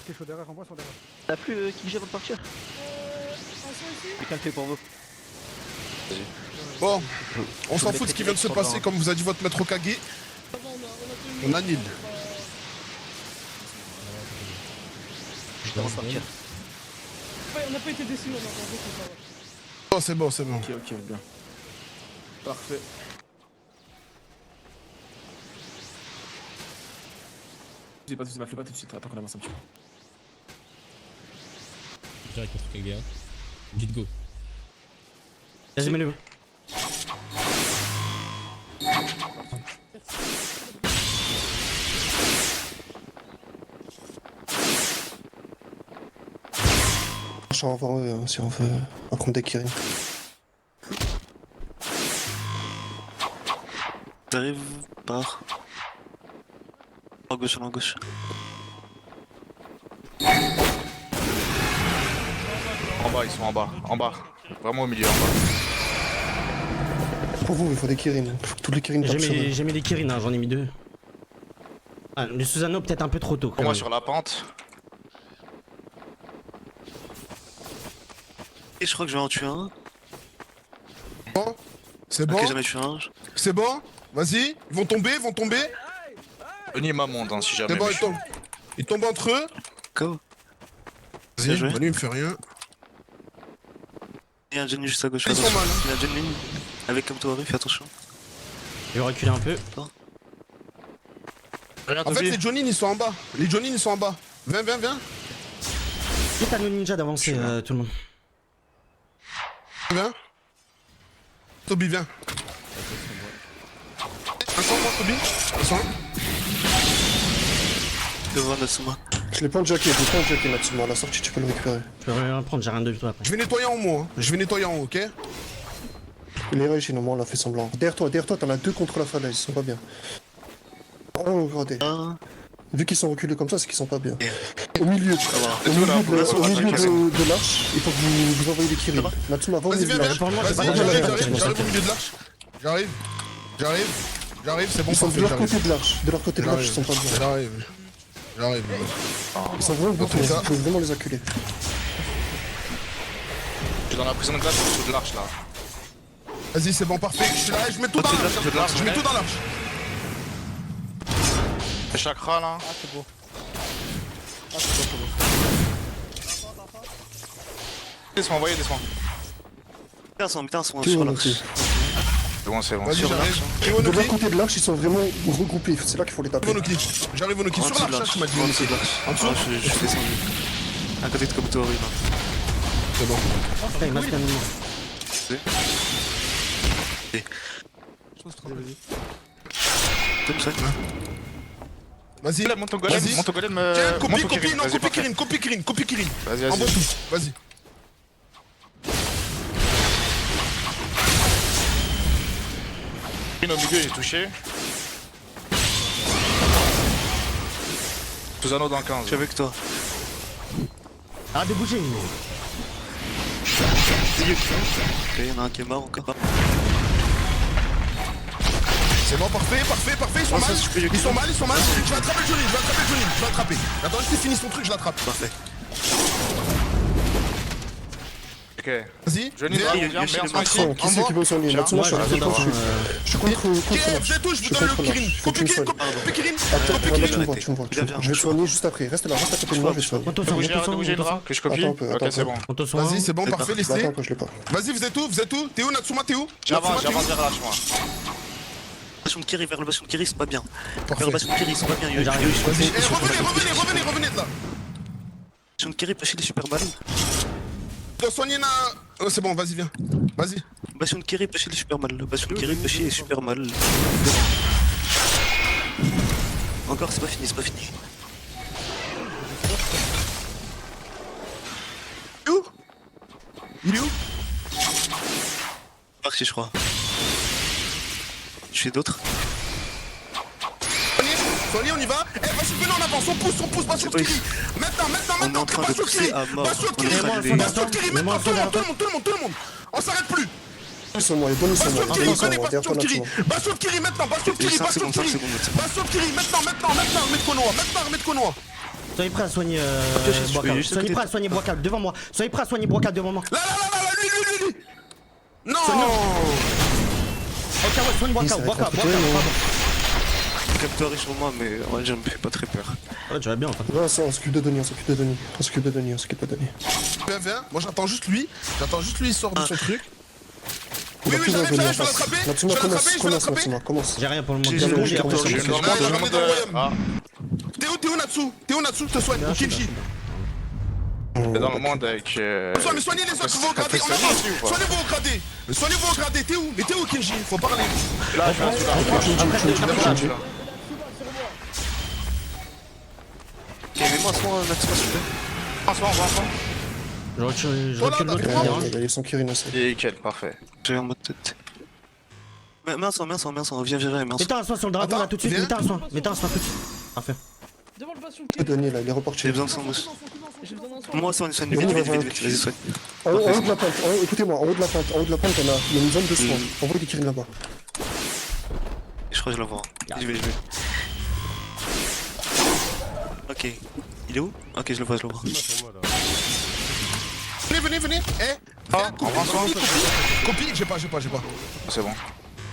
T'es chaud derrière, en bas, sont derrière. T'as plus qui gère de partir? Quelqu'un le fait pour vous. Bon, on s'en fout de ce qui vient de se passer, comme vous a dit votre maître Okage. On annule. Je dois repartir. Ouais, on n'a pas été déçus, on a entendu tout ça. Oh, c'est bon, c'est bon. Ok, bien. Parfait. J'ai pas tout de suite, pas tout de suite, attends qu'on avance un petit peu. Direct contre Kagea. Dites go. Vas-y, mets-le. Je suis en avant eux, si on veut apprendre des Kirin. T'arrives par. En gauche, en gauche. En bas, ils sont en bas, vraiment au milieu, en bas. Pour vous, il faut des Kirin. Faut que tous les Kirin tapent sur eux. J'ai mis des Kirin, hein, j'en ai mis 2. Ah, le Susano peut-être un peu trop tôt. Pour moi sur la pente. Et je crois que je vais en tuer un. Bon, c'est bon. Ok, j'en ai tué un. C'est bon. Vas-y, ils vont tomber, Denis est ma monde, hein, si jamais. C'est bon, mais ils tombent entre eux. Go. Vas-y, joué. Manu il me fait rien. Il y a un Jenny juste à gauche. Ils sont attention. mal, hein. Il y a un Jenny. Avec comme toi, fais attention. Je vais reculer un peu. En fait, les Jonin ils sont en bas. Les Jonin ils sont en bas. Viens. Dites à nos ninjas d'avancer, tout le monde. Viens. Toby, viens. Un sang, moi, Toby. Un sang. Devant Natsuma. Je l'ai pas en jockey, Natsuma. À la sortie, tu peux le récupérer. Je peux rien prendre, j'ai rien de toi après. Je vais nettoyer en haut, hein. Je vais nettoyer en haut, ok? Il est réussi, normalement, on l'a fait semblant. Derrière toi, t'en as 2 contre la falaise, ils sont pas bien. Oh, regardez. Vu qu'ils sont reculés comme ça, c'est qu'ils sont pas bien. Au milieu, de l'arche, il faut que vous envoyez des Kirin. Natsuma, va au Vas-y, milieu de viens, l'arche. j'arrive au milieu de l'arche. J'arrive, c'est bon, Ils sont de parfait, leur côté de l'arche. De leur côté de l'arche, ils sont pas bien. J'arrive. Ils sont vraiment beaucoup, il faut vraiment les acculer. je suis dans la prison de glace au-dessous de l'arche là. Vas-y, c'est bon, parfait. Je suis là, je mets tout dans l'arche. Je mets tout dans l'arche. Le chakra là. Ah, c'est beau. Descends, envoyez, descends. Putain, sont Tout sur le l'arche. monde. C'est bon. Vas-y, j'arrive. De leur côté de l'arche, ils sont vraiment regroupés. C'est là qu'il faut les taper. J'arrive au Noki. Sur l'arche, tu m'as dit. En dessous de l'arche. En dessous. Je suis descendu. À côté de Kobuto Ori, là. C'est bon. Putain, il m'a fait un moment. Comme ça. Vas-y. Monte ton golem, monte ton golem. Tiens, monte ton copie, Kirin, non, vas-y, parfait. copie Kirin. Vas-y, En vas-y. bas tous, vas-y. Kirin au milieu, il est touché. Susano dans 15. Je suis avec toi. Arrête de bouger. Ok, y'en a un qui est mort encore. C'est bon, parfait, ils sont mal. Ils sont mal. Je vais attraper le Johnny, je vais attraper. Attends, juste finis son truc, je l'attrape. Parfait. Ok. Vas-y. Johnny, viens, Attends, qui c'est qui veut soigner? Natsumo, je suis contre Je touche, je vous donne le Kirin. Copie Kirin. Attends, tu me vois. Je vais soigner juste après. Reste là, reste à côté de moi, je vais soigner. Que je copie. Attends un peu. Ok, c'est bon. Vas-y, c'est bon, parfait, laissez. Attends un peu, je l'ai pas. Vas-y, vous êtes où? T'es où, Natsuma, t'es où? J'avance vers lâche moi. Bastion de Kiri, vers le bastion de Kiri, c'est pas bien. Parfait. Vers le bastion de Kiri, c'est pas bien. Vas-y, revenez de là. Bastion de Kiri, Pachi, il est super mal. Tu dois soigner na... Oh, c'est bon, vas-y, viens. Vas-y. Bastion de Kiri, Pachi, il est super mal. Le bastion de Kiri, Pachi est super mal. Encore, c'est pas fini. Il est où? Parti, je crois. Je fais d'autres. Soignez, on y va. Eh, vas-y, venez en avant, on pousse, Bastion de Kiri. Maintenant, Bastion de Kiri. Bastion de Kiri, maintenant, tout le monde. On s'arrête plus. Bastion de Kiri, Bastion de Kiri, maintenant, Bastion de Kiri, maintenant, armée de Konoha. Soyez prêts à soigner Boiscal. Soyez prêts à soigner Boiscal devant moi. Soyez prêts à soigner Boiscal devant moi. Là, lui. Non. Ok, ouais, soigne Boiscal. Le capteur est sur moi, mais ouais, je me fais pas très peur. Ouais, tu vas bien en fait. Non, on s'occupe de Denis. Viens, moi j'attends juste lui, il sort de son truc. Oui, Natsumo, j'arrive, je vais l'attraper. Natsumo, commence. J'ai rien pour le moment. J'ai J'ai le rien. capteur, j'ai le capteur. T'es où Natsu, je te soigne. Ou Kinji. C'est dans le monde avec. Mais soignez les autres, vous au gradé, on avance. Soignez-vous au gradé, t'es où? Mais t'es où Kinji? Faut parler. Là, je suis là. Ok, mets-moi à ce moment, Natsumo, s'il te plaît. Je recule l'autre. Il y a son Kirin aussi. Nickel, parfait. J'ai en mode tête. Mets un soin, viens, mets un soin. Mettez un soin sur le dragon là tout de suite. Mettez un soin tout de suite. Parfait. Devant le bastion de Kiri. Denis là, il est reporté. J'ai besoin de soin, Mousse. J'ai besoin d'un soin. Moi, soigne, vite, vas-y, soigne. En haut de la pente, écoutez-moi, en haut de la pente, il y a une zone de soins. Envoie des Kirin là-bas. Je crois que je la vois. J'y vais. Ok. Il est où? Ok, je le vois. Venez. Eh, copie. J'ai pas. C'est bon.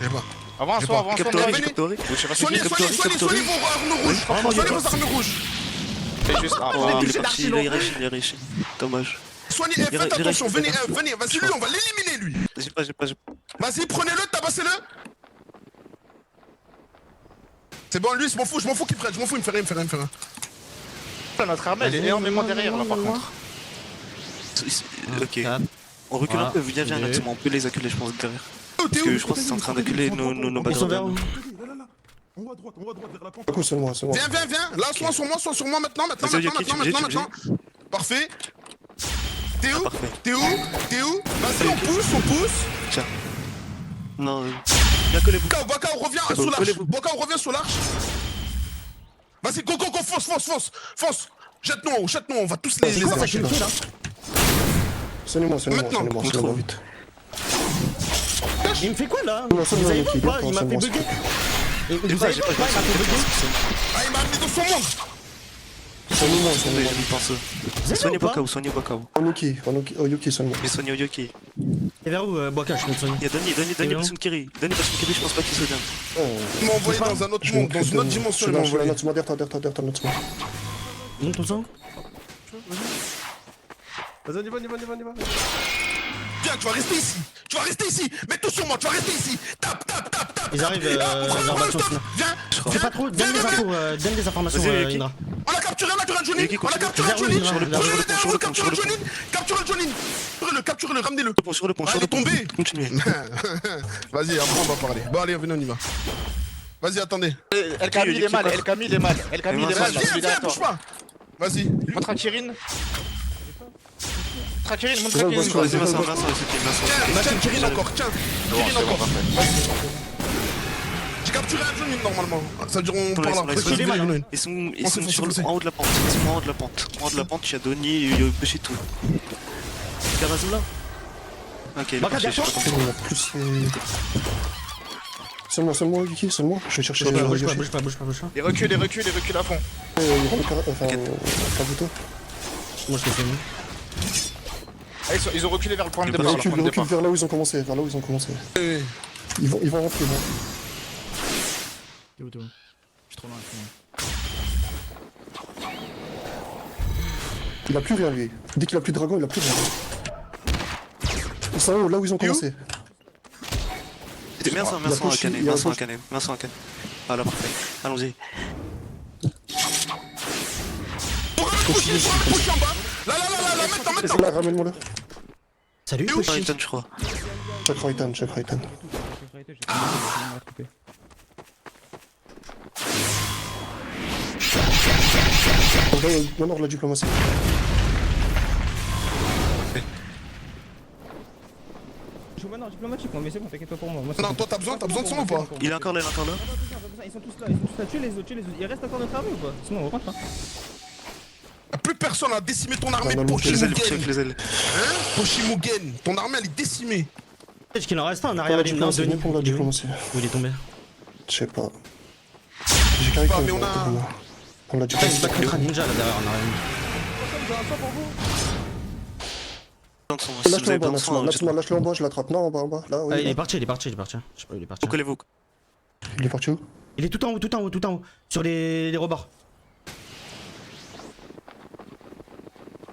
J'ai pas. Avance, Captoré. Soignez vos armes rouges. C'est juste un Oh, il est parti, il est riche. Dommage. Soignez, faites attention, venez, vas-y, lui, on va l'éliminer, lui. J'ai pas. Vas-y, prenez-le, tabassez-le. C'est bon, lui, je m'en fous qu'il prenne, il me fait rien. Notre armée, elle est énormément derrière, là, par contre. Ok. On recule un peu, viens, Natsumo, on peut les acculer, je pense, derrière. Parce que je crois que c'est en train d'acculer nos Ils sont vers où? On va à droite, vers la pente. C'est moi. Viens. Là, soin sur moi, maintenant. Parfait. T'es où? Vas-y, on pousse. Tiens. Non, viens coller vous. Boiscal, revient sous l'arche. Vas-y, go, fonce. Jette-nous, on va tous les arracher. Soignez-moi, vite. Il me fait quoi là? Non, Vous avez vu ou pas? Il m'a fait seulement. bugger. Ah, il m'a amené dans son monde. Soignez Boakao. Oyuki, soigne-moi. Mais soignez Oyuki. Et vers où Boiscal, je peux te soigner? Il y a Donnie Bastion Kiri. Donnie Bastion Kiri, je pense pas qu'il soit bien. Il m'a envoyé dans un autre monde, dans une autre dimension. Il m'a envoyé. Natsumo, derrière toi, Natsumo. Monte ton sang. Vas-y, on y va. Viens, tu vas rester ici. Mets tout sur moi, tu vas rester ici. Tape. Ils arrivent vers Bastion. Viens. Fais pas trop, donne des infos, donne des informations Indra. On a capturé un Jonin. Capturez-le, ramenez-le. Sur le pont. Il est tombé. Continuez. Vas-y, après on va parler. Bon, allez, venez, on y va. Vas-y, attendez. El Camille, il est mal. Viens, bouge pas. Vas-y. Montre à Kirin. Kirin, Tiens, Kirin encore. J'ai capturé un Johnny normalement. Ça dure on Ils parle sont après. là, Vas-y, mal, Johnny. Ils sont, Foncez, sur foncez. en haut de la pente. Ils sont en haut de la pente. En haut de la pente, il y a Donny et il y a Bushido. Karazula. Ok, il est parti, je sais pas Il y en a plus Seulement, Vicky, seulement. Je vais chercher Bouge pas. Il recule à fond. Kabuto. Moi je te fais mieux. Ah, ils ont reculé vers le point de Il départ. Recule vers là où ils ont commencé, Ils vont rentrer, là. T'es où, t'es où? Je suis trop loin, Il a plus rien, lui. Dès qu'il a plus de dragon, il a plus rien. Ils sont là où ils ont commencé. Mets un son à canner, mets un son à canner. Ah là, parfait. Allons-y. Là, maintenant. Là, ramène-moi là. Salut, Raitan, je crois. Check Raitan. On va la diplomatie. Je vois non, diplomatique, mais c'est bon, t'inquiète pas pour moi. Non, toi t'as besoin de son ou pas? Il est encore là, Ils sont tous là, tuez les autres. Il reste encore notre armée ou pas? Sinon on rentre. Plus personne a décimé ton armée, Les Pochimugen. ailes. Hein? Pochimugen, ton armée elle est décimée. Est-ce qu'il en reste un en arrière du nord, Denis? Pour la diplomatie. Où il est tombé? Je sais pas. J'ai carré mais on a... On l'a Il se bat contre un ninja là derrière en arrière. Lâche-le en bas, je l'attrape. Non, en bas. Là, Il est parti. Je sais pas où il est parti. Collez-vous. Il est parti où? Il est tout en haut. Sur les rebords.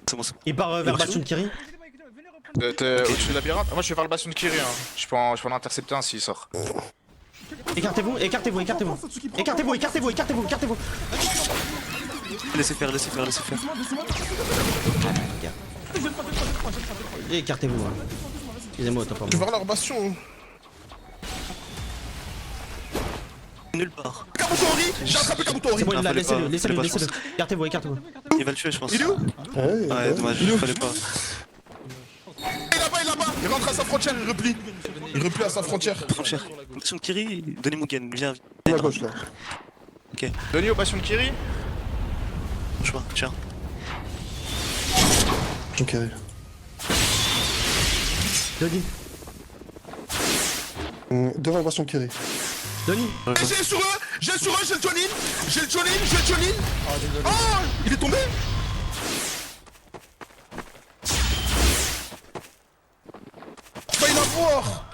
C'est bon. Il part vers Bastion de Kiri. T'es au-dessus de la labyrinthe? Moi je vais vers le bastion de Kiri. Je peux en intercepter un s'il sort. Écartez-vous. Laissez faire. Écartez-vous. Excusez-moi, autant pour Je vais moi. vers leur bastion. Nulle part. Kabutori! J'ai attrapé Kabutori! C'est bon, il est là, fallait laissez-le. pas, je pense. Écartez-vous. Il va le tuer, je pense. Il est où? Ouais, dommage, il fallait pas. Il est là-bas! Il rentre à sa frontière, il replie. Il replie à sa frontière. Frontière. Bastion de Kiri, Donny Mugen, viens. À gauche là. Ok, Denis au bastion de Kiri? je vois, tiens. Ok. Denis. Devant la bastion de Kiri. Denis. J'ai sur eux, j'ai le Jonin. Oh, il est tombé. Failli l'avoir.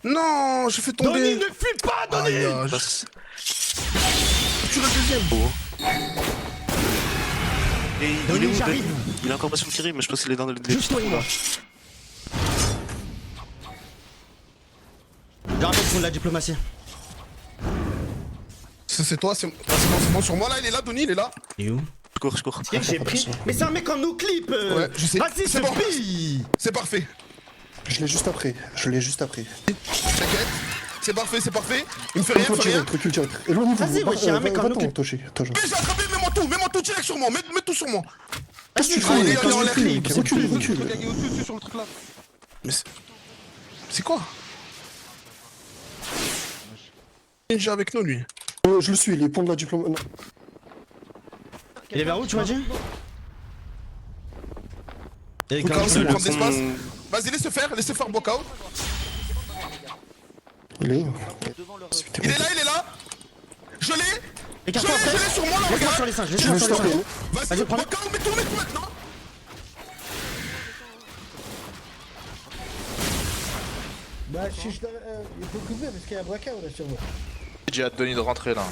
Non, j'ai fait tomber. Denis, ne fuis pas, Denis. Tu le deuxième. Et il est Denis, où, j'arrive. Il a encore Bastion de Kiri, mais je pense qu'il est dans le... Juste toi et moi. Je rappelle pour la diplomatie. C'est toi, c'est bon sur moi là, il est là, Denis, il est là. Et où? Je cours. Qu'est-ce que j'ai pris? Mais c'est un mec en no clip. Ouais, je sais. Vas-y, C'est bon. pille. C'est parfait. Je l'ai juste après. T'inquiète. C'est parfait. Il me fait rien, Recule direct. Éloignez-vous. Vas-y, wesh, y'a un mec en no clip. Toshi. Attends, Mais j'ai attrapé, mets-moi tout direct sur moi, mets tout sur moi. Qu'est-ce que tu Allez, fais? quand je clip, c'est Recule. Au-dessus sur le truc là. Mais c'est quoi? Ninja avec nous lui. Je le suis, les ponts de la diplomatie. Il est vers où, tu m'as dit? Et Faut quand quand même, même prendre l'espace. Vas-y, laisse faire walk out. Il est où? Il est là. Je l'ai. écarte-toi après. Je l'ai sur moi là, Laisse-moi regarde. sur les singes, Je laisse-moi vais sur les stopper. singes. Vas-y, Vas-y, prends. walk out, mets tout maintenant. Bah, si je dois. Il faut couvrir parce qu'il y a un blackout là sur moi. J'ai hâte Denis de rentrer là.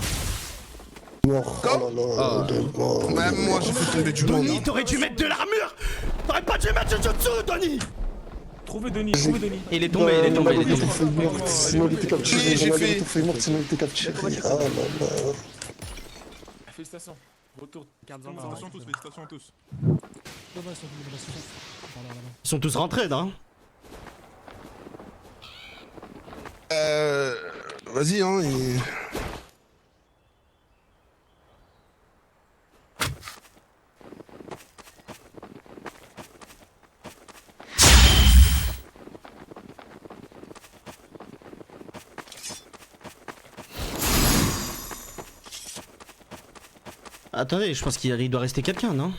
Mort. Oh là là. Mort. Même moi, j'ai fait tomber du monde. Denis, t'aurais dû mettre de l'armure. T'aurais pas dû mettre Jujutsu, Denis. Trouvez Denis. Il est tombé. Sinon il était capturé. J'ai fait. Sinon il était capturé. Ah là là. Félicitations. Retour. Félicitations à tous. Ils sont tous rentrés, non? Vas-y, hein. Attendez, je pense qu'il doit rester quelqu'un, non?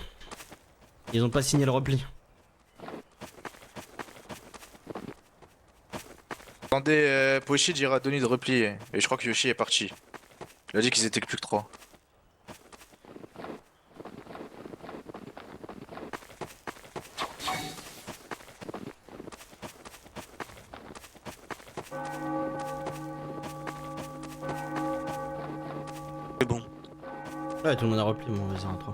Ils ont pas signé le repli. Attendez, Poichi dira à Donnie de replier. Et je crois que Yoshi est parti. Il a dit qu'ils étaient que plus que 3. C'est bon. Ouais, tout le monde a repli, bon, vas-y, rentre.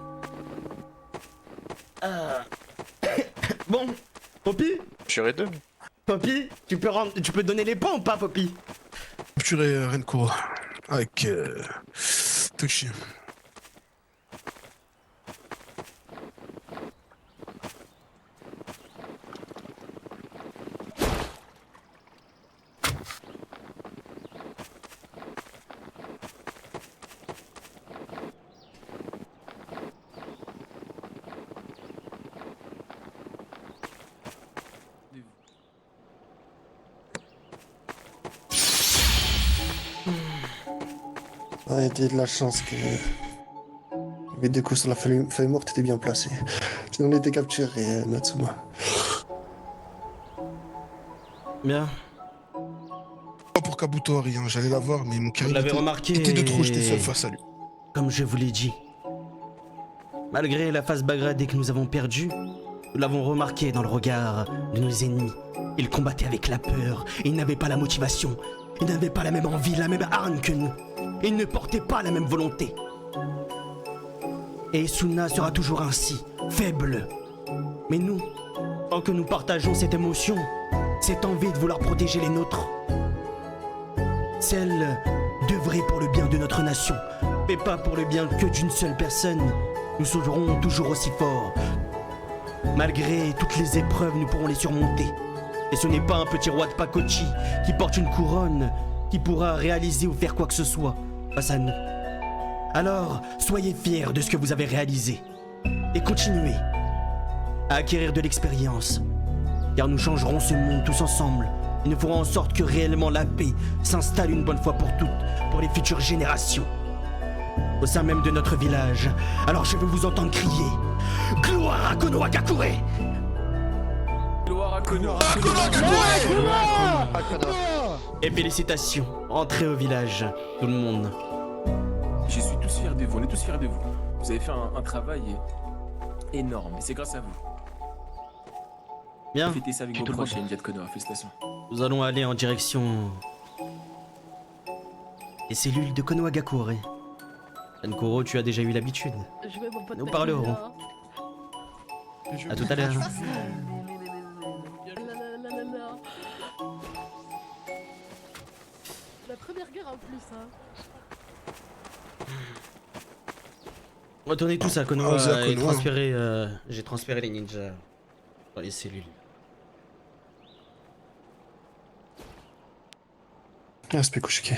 Bon, Poppy? Je suis R2. Poppy, tu peux donner les points ou pas, Poppy? Capturer Renko avec Toshi. Ouais, t'as de la chance que. Mais du coup, sur la feuille morte, t'étais bien placé. Sinon, on était capturé, Natsuma. Bien. Pas pour Kabuto, rien. J'allais la voir, mais mon Vous carré l'avez remarqué. était de trop, j'étais seul face à lui. Comme je vous l'ai dit, malgré la phase bagradée que nous avons perdue, nous l'avons remarqué dans le regard de nos ennemis. Ils combattaient avec la peur, ils n'avaient pas la motivation, ils n'avaient pas la même envie, la même hargne que nous. Ils ne portaient pas la même volonté. Et Suna sera toujours ainsi, faible. Mais nous, tant que nous partageons cette émotion, cette envie de vouloir protéger les nôtres, celle d'œuvrer pour le bien de notre nation, mais pas pour le bien que d'une seule personne, nous serons toujours aussi forts. Malgré toutes les épreuves, nous pourrons les surmonter. Et ce n'est pas un petit roi de Pakochi qui porte une couronne qui pourra réaliser ou faire quoi que ce soit face à nous. Alors, soyez fiers de ce que vous avez réalisé et continuez à acquérir de l'expérience, car nous changerons ce monde tous ensemble et nous ferons en sorte que réellement la paix s'installe une bonne fois pour toutes pour les futures générations. Au sein même de notre village, alors je veux vous entendre crier « Gloire à Konoha Gakure !» Gloire à Konoha. Et félicitations, entrez au village, tout le monde. Je suis tous fiers de vous, on est tous fiers de vous. Vous avez fait un travail énorme et c'est grâce à vous. Bien. Fêtez ça avec vos proches, India de Konoha, félicitations. Nous allons aller en direction des cellules de Konoha Gakure. Ankoro, tu as déjà eu l'habitude. Je vais mon pote. Nous parlerons. À tout à l'heure. La première guerre en plus, hein. Retournez tous à Konoha, Ah, c'est à et Konoha. j'ai transféré les ninjas dans les cellules. Ah, c'est Pekushiki.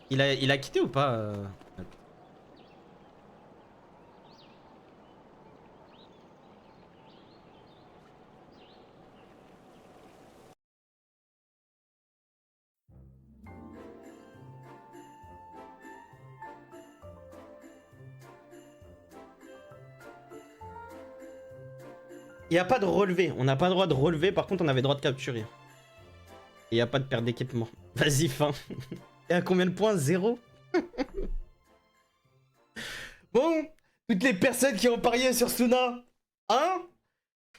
Il a quitté ou pas Il n'y a pas de relevé, on n'a pas le droit de relever, par contre on avait le droit de capturer. Et il n'y a pas de perte d'équipement. Vas-y, fin. Et à combien de points? 0. Bon, toutes les personnes qui ont parié sur Suna, hein?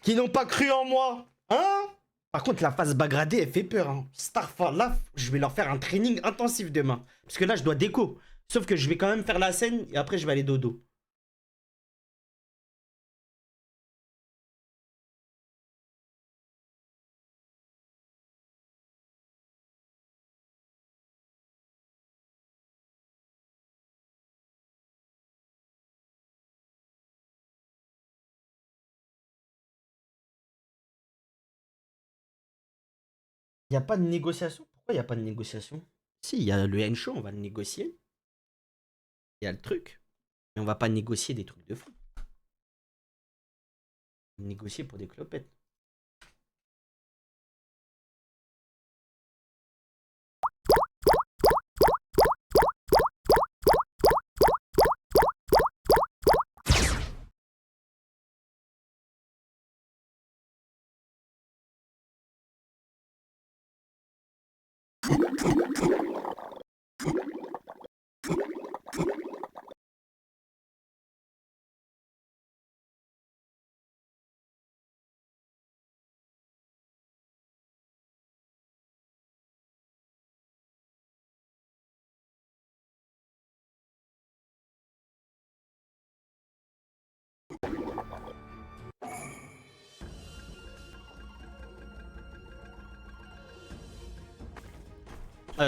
Qui n'ont pas cru en moi, hein? Par contre, la phase bagradée, elle fait peur, hein. Starfall, là, je vais leur faire un training intensif demain. Parce que là, je dois déco. Sauf que je vais quand même faire la scène et après, je vais aller dodo. Il n'y a pas de négociation. Pourquoi il n'y a pas de négociation? Si, il y a le N-Show, on va le négocier. Il y a le truc. Mais on va pas négocier des trucs de fou. Négocier pour des clopettes.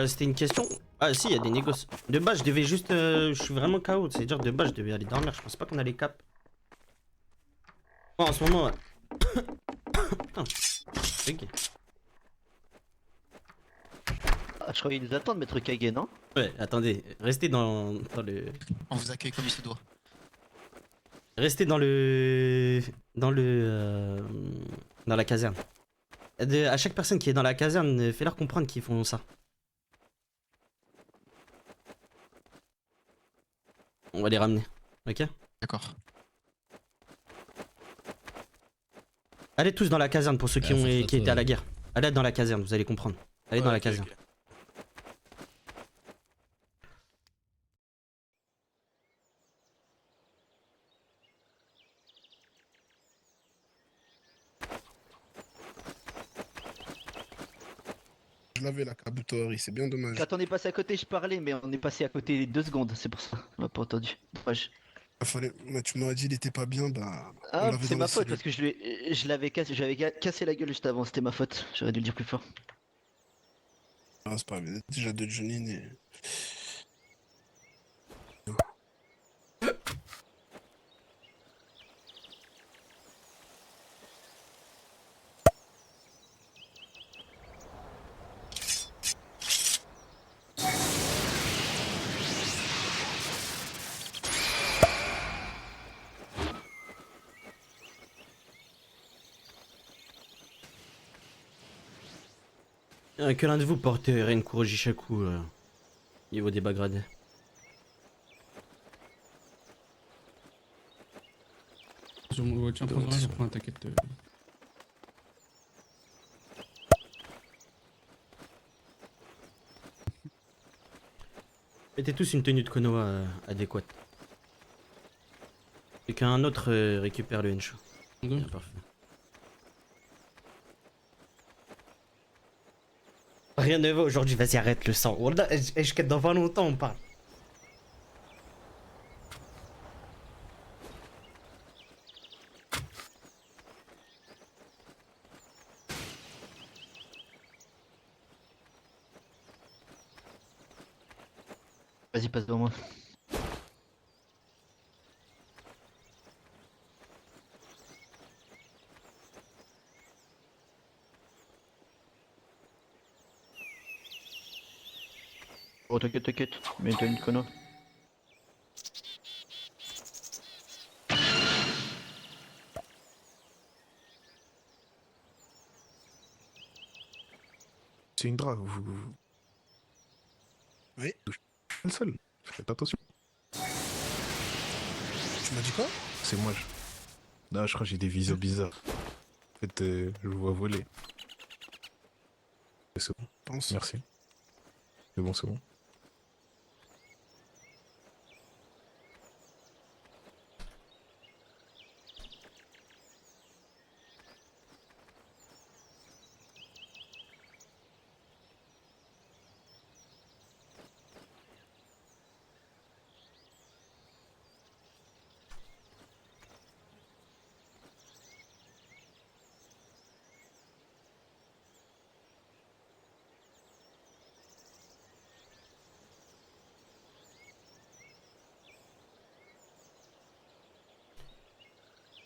C'était une question. Ah si, il y a des négociations. De base, je devais juste... je suis vraiment KO. C'est-à-dire, de base, je devais aller dormir. Je pense pas qu'on a les caps. Bon, en ce moment... Putain. Ok. Ah, je crois qu'ils nous attendent, maître Kage, non? Ouais, attendez. Restez dans le... On vous accueille comme il se doit. Restez dans le... Dans la caserne. À chaque personne qui est dans la caserne, fais-leur comprendre qu'ils font ça. On va les ramener, ok? D'accord. Allez tous dans la caserne pour ceux qui étaient à la guerre. Allez dans la caserne, vous allez comprendre. Allez dans la caserne. Je l'avais la Kabutori, c'est bien dommage. Quand on est passé à côté, je parlais, mais on est passé à côté 2 secondes, c'est pour ça. On l'a pas entendu. Dommage. Bah, tu m'aurais dit il était pas bien, bah. Ah, c'est ma faute parce que je l'avais cassé, j'avais cassé la gueule juste avant, c'était ma faute. J'aurais dû le dire plus fort. Ah, c'est pas grave, déjà de Johnny et... Que l'un de vous porte Ren Kurojishaku niveau des bas gradés. Tiens, prends rien, je prends, t'inquiète. Mettez tous une tenue de Konoha adéquate. Et qu'un autre récupère le Hensho. Bien, parfait. Rien ne va aujourd'hui, vas-y arrête le sang. Je dans 20 longtemps on parle. Vas-y, passe devant moi. Oh, t'inquiète, mais t'as une conne. C'est une drague, vous... Oui. Le seul, faites attention. Tu m'as dit quoi? C'est moi, Non, je crois que j'ai des visos bizarres. En fait, je vous vois voler. C'est bon. Pense. Merci. C'est bon, c'est bon.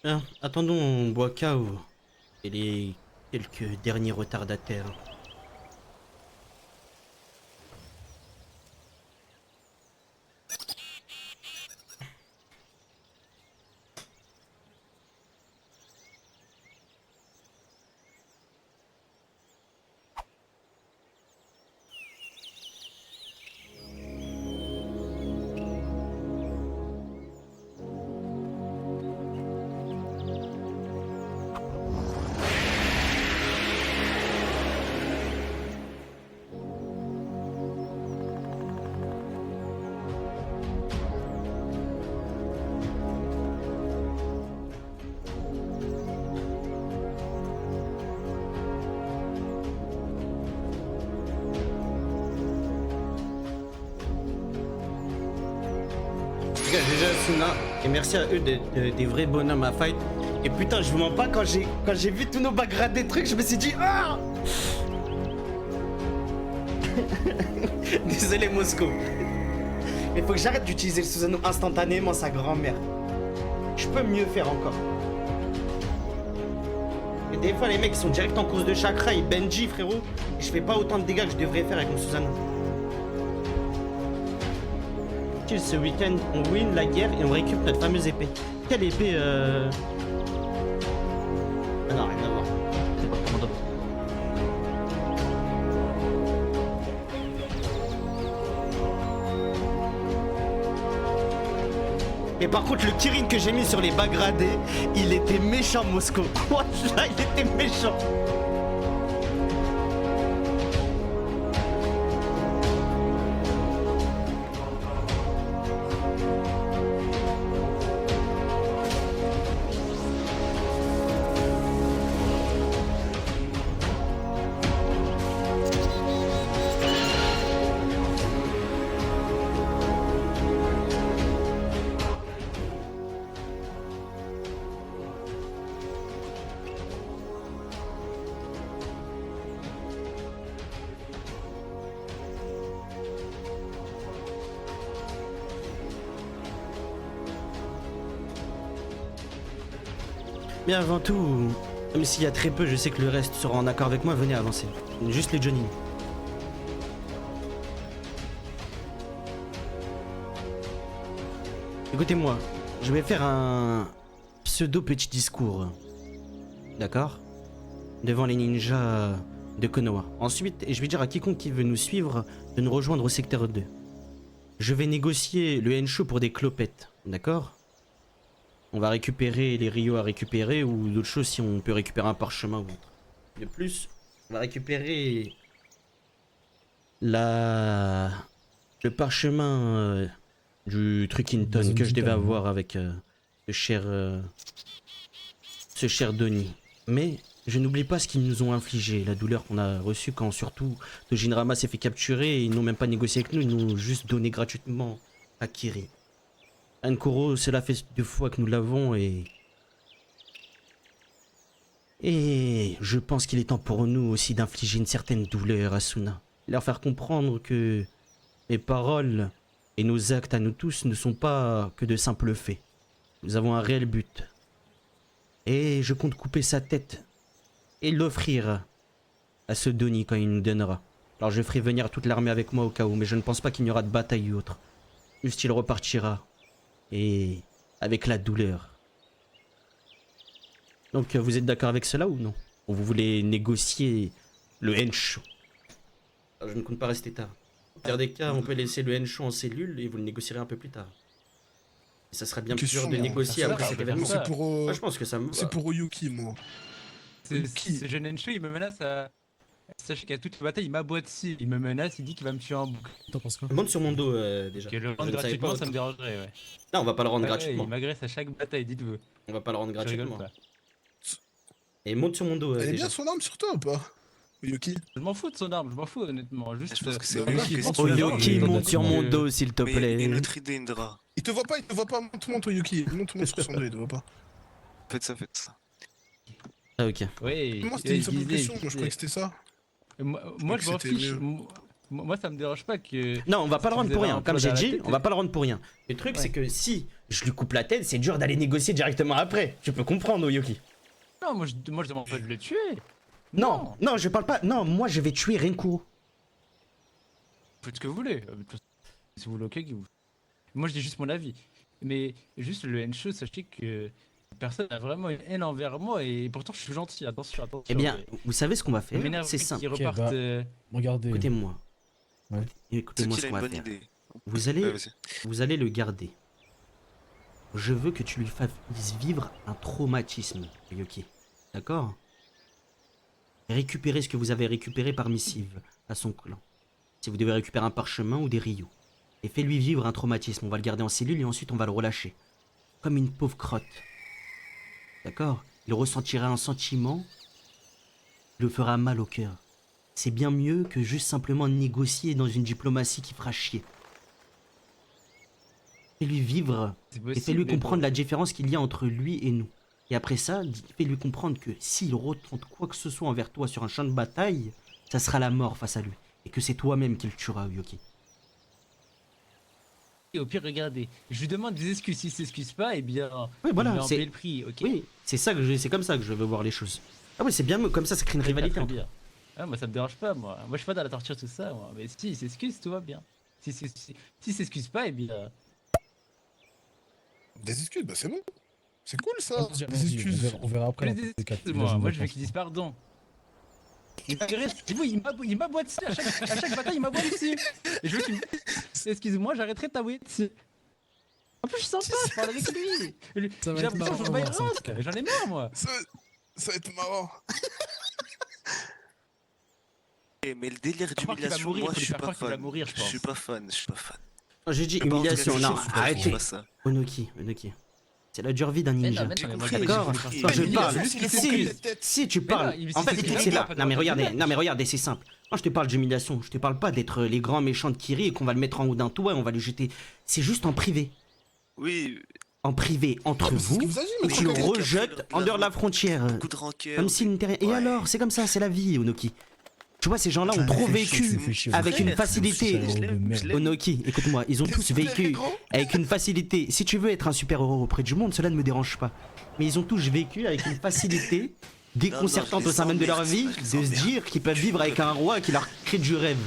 Bien, attendons Boaka et les quelques derniers retardataires. à GG Asuna et merci à eux des vrais bonhommes à fight. Et putain, je vous mens pas, quand j'ai vu tous nos backgrounds des trucs, je me suis dit ah. Désolé Moscou. Mais faut que j'arrête d'utiliser le Susanoo instantanément, sa grand-mère. Je peux mieux faire encore. Et des fois les mecs ils sont direct en course de chakra, ils Benji frérot. Et je fais pas autant de dégâts que je devrais faire avec mon Susanoo. Ce week-end, on win la guerre et on récupère notre fameuse épée. Quelle épée Ah non, rien à voir. C'est pas commando. Et par contre, le Kirin que j'ai mis sur les bas gradés, il était méchant, Moscou. Là, il était méchant. Mais avant tout, même s'il y a très peu, je sais que le reste sera en accord avec moi, venez avancer. Juste les Johnny. Écoutez-moi, je vais faire un pseudo petit discours. D'accord? Devant les ninjas de Konoha. Ensuite, je vais dire à quiconque qui veut nous suivre de nous rejoindre au secteur 2. Je vais négocier le Hensho pour des clopettes. D'accord? On va récupérer les Rio à récupérer ou d'autres choses si on peut récupérer un parchemin ou autre. De plus, on va récupérer le parchemin du Truckington que je devais avoir avec ce cher Donnie. Mais je n'oublie pas ce qu'ils nous ont infligé, la douleur qu'on a reçue quand surtout Dojinrama s'est fait capturer et ils n'ont même pas négocié avec nous, ils nous ont juste donné gratuitement à Kiri. Ankoro, cela fait 2 fois que nous l'avons et je pense qu'il est temps pour nous aussi d'infliger une certaine douleur à Suna. Leur faire comprendre que mes paroles et nos actes à nous tous ne sont pas que de simples faits. Nous avons un réel but. Et je compte couper sa tête et l'offrir à ce Donnie quand il nous donnera. Alors je ferai venir toute l'armée avec moi au cas où, mais je ne pense pas qu'il n'y aura de bataille ou autre. Juste il repartira. Et avec la douleur. Donc vous êtes d'accord avec cela ou non? Ou vous voulez négocier le Hensho? Je ne compte pas rester tard. Au pire des cas, on peut laisser le Hensho en cellule et vous le négocierez un peu plus tard. Et ça sera bien plus dur de négocier après cet événement. C'est pour, je pense que ça me... C'est pour Oyuki, moi. Ce jeune Hensho, il me menace à... Sachez qu'à toute bataille, il m'aboite si. Il me menace, il dit qu'il va me tuer en boucle. T'en penses quoi? Monte sur mon dos déjà. Que le rendre gratuitement, ça me dérangerait, ouais. Non, on va pas le rendre Ouais, gratuitement. il m'agresse à chaque bataille, dites-vous. On va pas le rendre Je rigole gratuitement. pas. Et monte sur mon dos Elle est déjà. bien son arme sur toi ou pas, Oyuki? Je m'en fous de son arme, je m'en fous honnêtement. Juste. Je pense que c'est Oyuki, monte sur mon dos s'il te plaît. Mais notre idée, Indra. Il te voit pas, monte Oyuki. Monte sur son dos, il te voit pas. Faites ça. Ah ok. Oui. Moi c'était une simple question, moi je croyais que c'était ça. Moi je m'en fiche. Moi ça me dérange pas que... Non, on va pas le rendre pour rien. Comme j'ai dit, on va pas le rendre pour rien. Le truc Ouais. c'est que si je lui coupe la tête, c'est dur d'aller négocier directement après. Tu peux comprendre, Oyuki. Non, moi je demande pas de le tuer. Non, je parle pas. Non, moi je vais tuer Renko. Faites ce que vous voulez. Si vous voulez, ok. Moi je dis juste mon avis. Mais juste le Hensho, sachez que personne n'a vraiment une haine envers moi et pourtant je suis gentil. Attention. Eh bien, vous savez ce qu'on va faire? m'énerve C'est qu'ils simple. repartent, Regardez. Écoutez-moi. Ouais. Écoutez-moi C'est ce qu'il qu'on a va une bonne faire. idée. Vous allez le garder. Je veux que tu lui fasses vivre un traumatisme, Yuki. D'accord? Récupérez ce que vous avez récupéré par missive à son clan. Si vous devez récupérer un parchemin ou des Ryu. Et fais-lui vivre un traumatisme. On va le garder en cellule et ensuite on va le relâcher. Comme une pauvre crotte. D'accord? Il ressentira un sentiment qui le fera mal au cœur. C'est bien mieux que juste simplement négocier dans une diplomatie qui fera chier. Fais-lui vivre C'est et possible, fais-lui mais comprendre bon. la différence qu'il y a entre lui et nous. Et après ça, fais-lui comprendre que s'il retente quoi que ce soit envers toi sur un champ de bataille, ça sera la mort face à lui. Et que c'est toi-même qui le tuera, Uyoki. Et au pire, regardez, je lui demande des excuses. S'il s'excuse pas, eh bien, Oui, voilà, il va en c'est- payer le prix, ok? Oui, c'est comme ça que je veux voir les choses. Ah oui, c'est bien, comme ça crée une Très bien, rivalité très entre. bien. Ah, moi, ça me dérange pas, moi. Moi, je suis pas dans la torture, tout ça, moi. Mais si il s'excuse, tout va bien. Si s'excuse pas, eh bien. Des excuses, bah c'est bon. C'est cool ça. Vas-y, Des vas-y, excuses. on verra après. Plus d'excuses, moi, je veux qu'il dise pardon. Oui, il m'aboie dessus à chaque bataille, il m'aboie dessus. Et je veux qu'il me dise, excuse-moi, j'arrêterai de t'abouer dessus. En plus, je sens pas, je parle avec lui. J'ai va être l'impression que je marrant, vais ça, en tout cas. J'en ai marre, moi. Ça va être marrant. Eh, mais le délire crois qu'il va d'humiliation, mourir, moi faut je lui suis faire pas croire qu'il va fan. mourir, je Je suis pense. pas fan, je suis pas fan. J'ai dit Mais pas en tout cas, humiliation, quelque non, chose, faut pas arrêtez. faire ça. Onoki. C'est la dure vie d'un ninja. mais moi, D'accord. j'ai Quand je compris. parle, Juste qu'il s'excuse. si tu Mais parles, non, il en fait, s'excuse c'est pas, là. pas Non mais dans regardez, le non mais regardez, c'est simple. Quand je te parle d'humiliation, je te parle pas d'être les grands méchants de Kiri et qu'on va le mettre en haut d'un toit et on va le jeter. C'est juste en privé. Oui, En privé, entre mais c'est ce vous, qu'il vous a dit, et mais tu le quand même, rejettes en dehors de la frontière. coup de rancœur. Comme s'il n'était rien. Et Ouais. alors, c'est comme ça, c'est la vie, Onoki. Tu vois, ces gens-là ont trop vécu avec une facilité. Onoki, écoute-moi, ils ont tous vécu avec une facilité. Si tu veux être un super-héros auprès du monde, cela ne me dérange pas. Mais ils ont tous vécu avec une facilité déconcertante je au sein même de leur les vie emmerde, de se dire qu'ils peuvent vivre avec un roi qui leur crée du rêve.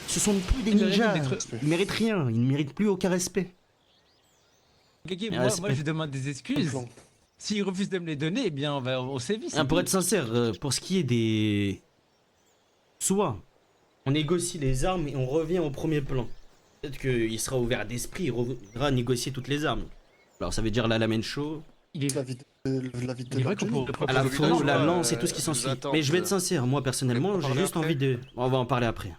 Ce sont plus des ninjas. Ils méritent rien, ils ne méritent plus aucun respect. Ok, Mais moi, respect. je lui demande des excuses. S'il refuse de me les donner, eh bien, on sévit. c'est Pour tout. être sincère, pour ce qui est des... Soit on négocie les armes et on revient au premier plan. Peut-être qu'il sera ouvert d'esprit, il reviendra négocier toutes les armes. Alors ça veut dire la lamenne chaud, Il est La vie de Il est vrai la qu'on Johnny. peut à la proposer faux, des la choses, lance et tout ce qui s'ensuit. Mais je vais être sincère, moi personnellement, j'ai juste envie de... On va en parler après.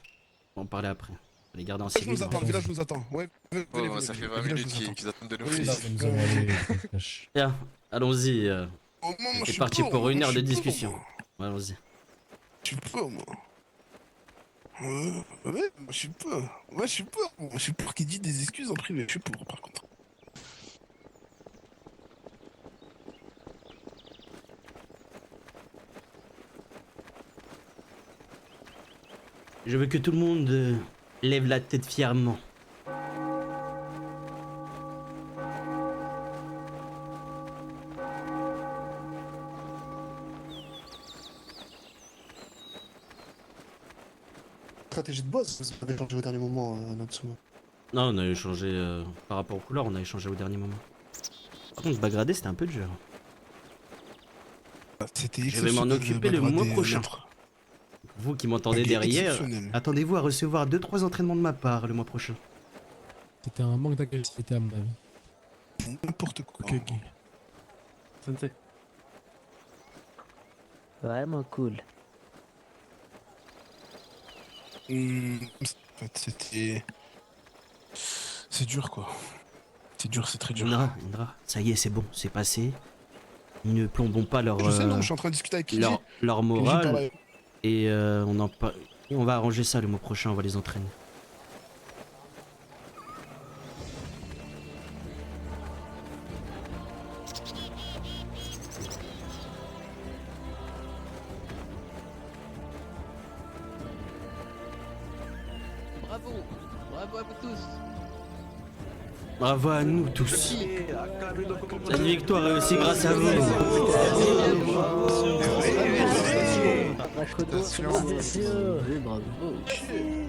On va en parler après. On va les garder en Je civil. nous attends, le village nous attend. Ouais, venez, ça fait venez, 20 le village minutes nous attend. qu'ils attendent de nous Oui, fils. là, Nous allons aller. Tiens, allons-y. Oh, moi, je C'est suis parti pour, pour moi, une je heure de suis pour, discussion. moi. Allons-y. Je suis pour, moi. Ouais, moi je suis pour. Moi je suis pour. Moi je suis pour qu'il dit des excuses en privé. Je suis pour, par contre. Je veux que tout le monde lève la tête fièrement. Stratégie de boss, vous avez changé au dernier moment, Natsumo. Non, on a échangé par rapport aux couleurs, on a échangé au dernier moment. Par contre, Bagradé, c'était un peu dur. C'était Je vais m'en occuper le mois prochain. Vous qui m'entendez Ok, derrière, exceptionnel. attendez-vous à recevoir 2-3 entraînements de ma part le mois prochain. C'était un manque d'agressivité à mon avis. N'importe quoi. Ok, ok. Sensei. Vraiment cool. En fait, c'était. C'est dur quoi. C'est dur, c'est très dur. Indra, ça y est, c'est bon, c'est passé. Ne plombons pas leur, Je sais, non, je suis en train de discuter avec Kenji. leur Kenji morale. parlait. Et on va arranger ça le mois prochain, on va les entraîner. Bravo. Bravo à vous tous. Bravo à nous tous. Cette victoire est aussi grâce à vous.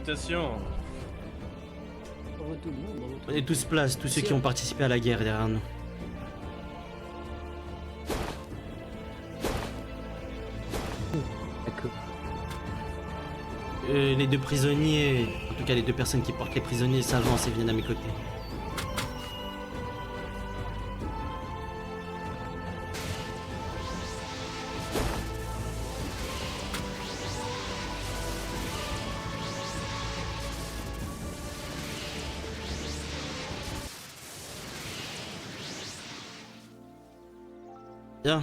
Attention. Prenez tous place, tous ceux qui ont participé à la guerre derrière nous. Les deux prisonniers, en tout cas les deux personnes qui portent les prisonniers s'avancent et viennent à mes côtés. Bien.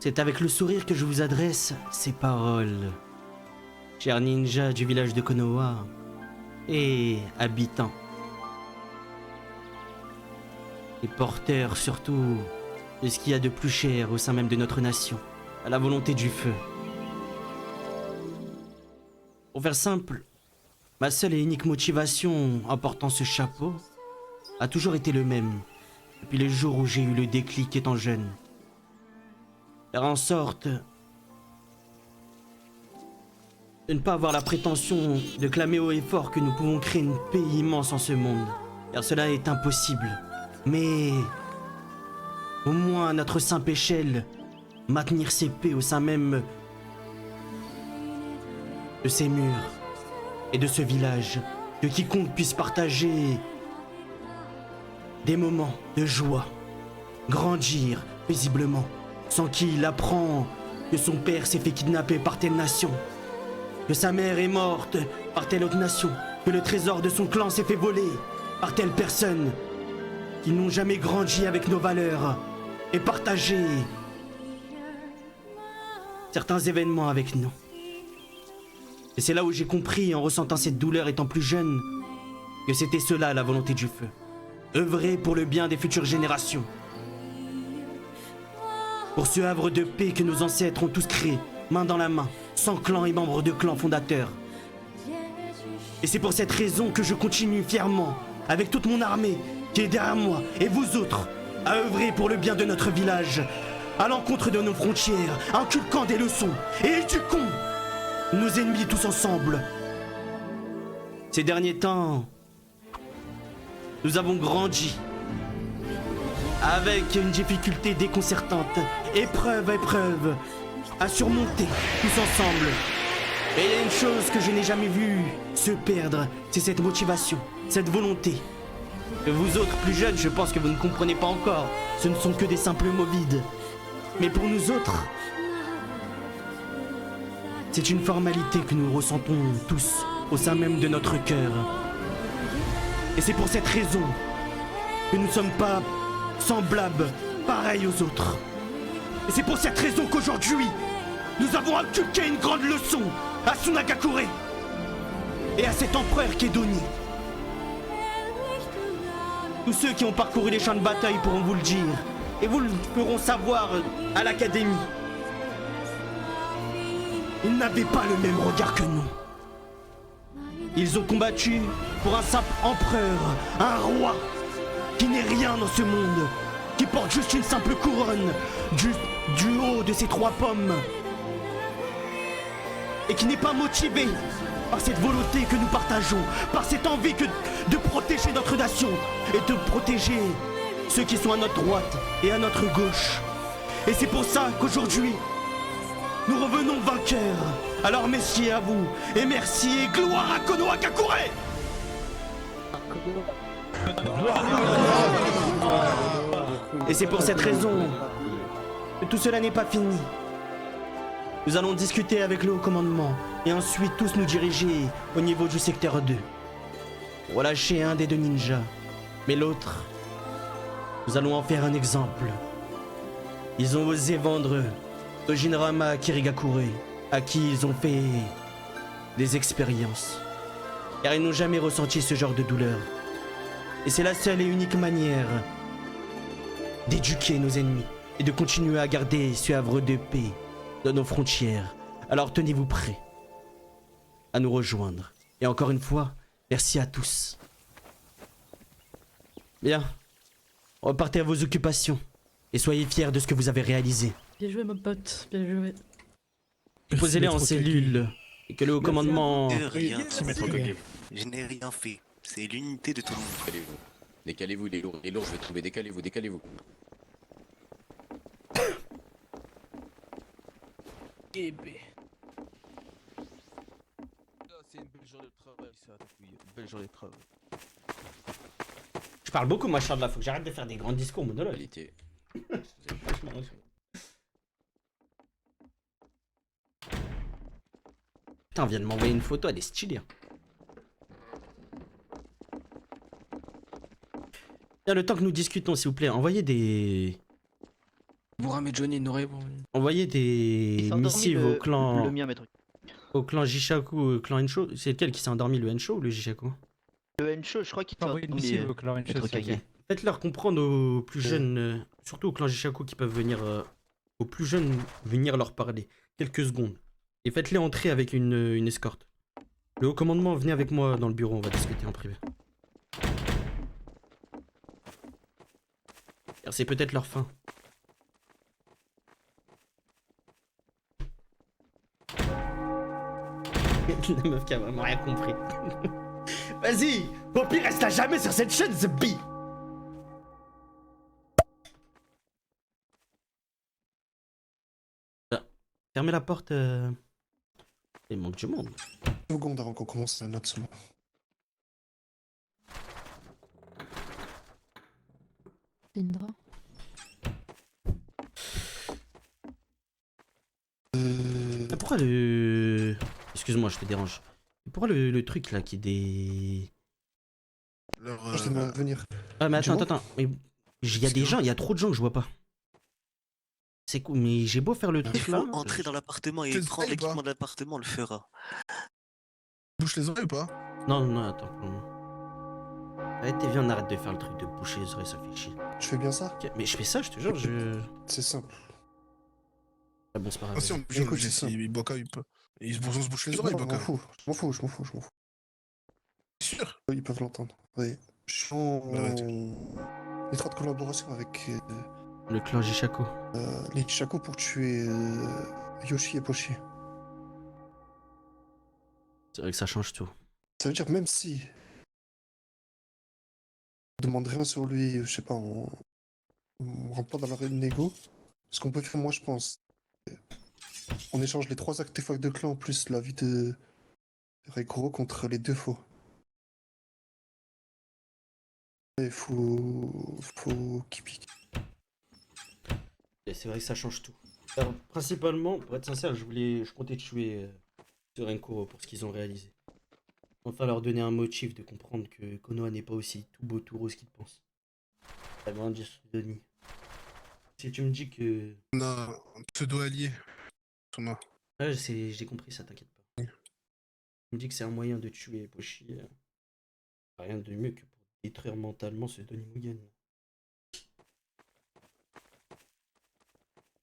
C'est avec le sourire que je vous adresse ces paroles. chers ninjas du village de Konoha et habitants. Et porteurs surtout de ce qu'il y a de plus cher au sein même de notre nation, à la volonté du feu. Pour faire simple, ma seule et unique motivation en portant ce chapeau a toujours été le même, depuis le jour où j'ai eu le déclic étant jeune. Faire en sorte de ne pas avoir la prétention de clamer haut et fort que nous pouvons créer une paix immense en ce monde, car cela est impossible. Mais au moins à notre simple échelle, maintenir ces paix au sein même de ces murs et de ce village, que quiconque puisse partager des moments de joie, grandir paisiblement, sans qu'il apprend que son père s'est fait kidnapper par telle nation, que sa mère est morte par telle autre nation, que le trésor de son clan s'est fait voler par telle personne, qui n'ont jamais grandi avec nos valeurs et partagé certains événements avec nous. Et c'est là où j'ai compris, en ressentant cette douleur étant plus jeune, que c'était cela la volonté du feu. Œuvrer pour le bien des futures générations. Pour ce havre de paix que nos ancêtres ont tous créé, main dans la main, sans clan et membres de clans fondateurs. Et c'est pour cette raison que je continue fièrement, avec toute mon armée qui est derrière moi, et vous autres, à œuvrer pour le bien de notre village, à l'encontre de nos frontières, inculquant des leçons et éduquons nos ennemis tous ensemble. Ces derniers temps, nous avons grandi avec une difficulté déconcertante, épreuve à épreuve, à surmonter tous ensemble. Et il y a une chose que je n'ai jamais vue se perdre, c'est cette motivation, cette volonté. Vous autres plus jeunes, je pense que vous ne comprenez pas encore, ce ne sont que des simples mots vides. Mais pour nous autres, c'est une formalité que nous ressentons tous au sein même de notre cœur. Et c'est pour cette raison que nous ne sommes pas semblables, pareils aux autres. Et c'est pour cette raison qu'aujourd'hui, nous avons inculqué une grande leçon à Sunagakure et à cet empereur qu'est Doni. Tous ceux qui ont parcouru les champs de bataille pourront vous le dire, et vous le feront savoir à l'académie. Ils n'avaient pas le même regard que nous. Ils ont combattu pour un simple empereur, un roi, qui n'est rien dans ce monde, qui porte juste une simple couronne du haut de ses 3 pommes, et qui n'est pas motivé par cette volonté que nous partageons, par cette envie de protéger notre nation et de protéger ceux qui sont à notre droite et à notre gauche. Et c'est pour ça qu'aujourd'hui, nous revenons vainqueurs. Alors merci à vous, et merci et gloire à Konoha Gakure. Et c'est pour cette raison que tout cela n'est pas fini. Nous allons discuter avec le haut commandement et ensuite tous nous diriger au niveau du secteur 2. Relâcher un des 2 ninjas, mais l'autre, nous allons en faire un exemple. Ils ont osé vendre Tojinrama Kirigakure, à qui ils ont fait des expériences, car ils n'ont jamais ressenti ce genre de douleur. Et c'est la seule et unique manière d'éduquer nos ennemis et de continuer à garder ce havre de paix dans nos frontières. Alors tenez-vous prêts à nous rejoindre. Et encore une fois, merci à tous. Bien, repartez à vos occupations et soyez fiers de ce que vous avez réalisé. Bien joué, mon pote, bien joué. Posez-les en cellule et que le haut commandement... Je n'ai rien fait. C'est l'unité de tout le monde. Décalez-vous, les lourds, je vais trouver, décalez-vous. C'est une belle journée de travail, ça, une belle journée de travail. Je parle beaucoup, moi, Charles, faut que j'arrête de faire des grands discours monologues. Putain, on vient de m'envoyer une photo, elle est stylée. Bien, le temps que nous discutons, s'il vous plaît, envoyez des... Bourram et Johnny n'auraient... Envoyez des missives au clan... Le mien, maître. Au clan Jishaku, au clan Ensho, c'est lequel qui s'est endormi, le Ensho ou le Jishaku? Le Encho, je crois qu'il t'a Envoyé une missive au clan Encho, ça y est. Faites-leur comprendre aux plus jeunes, surtout au clan Jishaku qui peuvent venir, aux plus jeunes, venir leur parler. Quelques secondes. Et faites-les entrer avec une escorte. Le haut commandement, venez avec moi dans le bureau, on va discuter en privé. Car c'est peut-être leur fin. La meuf qui a vraiment rien compris. Vas-y, au pire, reste à jamais sur cette chaîne, The Bee. Fermez la porte. Il manque du monde. Seconde avant qu'on commence la note seulement. Indra. Pourquoi le... Excuse-moi, je te dérange. Pourquoi le truc là qui est des... Je demande à venir. Ah mais attends. Mais il y a des gens, il y a trop de gens que je vois pas. C'est cool, mais j'ai beau faire le truc là. Entrer dans l'appartement et prendre l'équipement de l'appartement, on le fera. Bouche les oreilles ou pas? Non, attends. Pour le moment. Arrêtez, viens, on arrête de faire le truc de boucher les oreilles, ça fait chier. Je fais bien ça? Ok, mais je fais ça, je te jure, C'est simple. Ah bon, c'est pas grave. Ah si, on Écoute, dit c'est si Boka il peut. On se bouche les oreilles, Non, Boka. je m'en fous. Sûr? Ils peuvent l'entendre. Oui. Je suis en étroite collaboration avec Le clan Jishaku. les Jishaku pour tuer Yoshi et Pochi. C'est vrai que ça change tout. Ça veut dire même si on demande rien sur lui, je sais pas, on rentre pas dans la négo. Ce qu'on peut faire, moi je pense, on échange les 3 artefacts de clan plus la vie de Reikuro contre les 2 faux. Il faut qu'il pique. Et c'est vrai que ça change tout. Alors, principalement, pour être sincère, je comptais tuer Renkuro pour ce qu'ils ont réalisé. Enfin leur donner un motif de comprendre que Konoha n'est pas aussi tout beau tout rose qu'il pense. Ça veut rien dire Denis. Si tu me dis que... On a un pseudo-allié, Thomas. Ouais, j'ai compris ça, t'inquiète pas. Tu me dis que c'est un moyen de tuer Pochi. Rien de mieux que pour détruire mentalement ce Denis Mugen.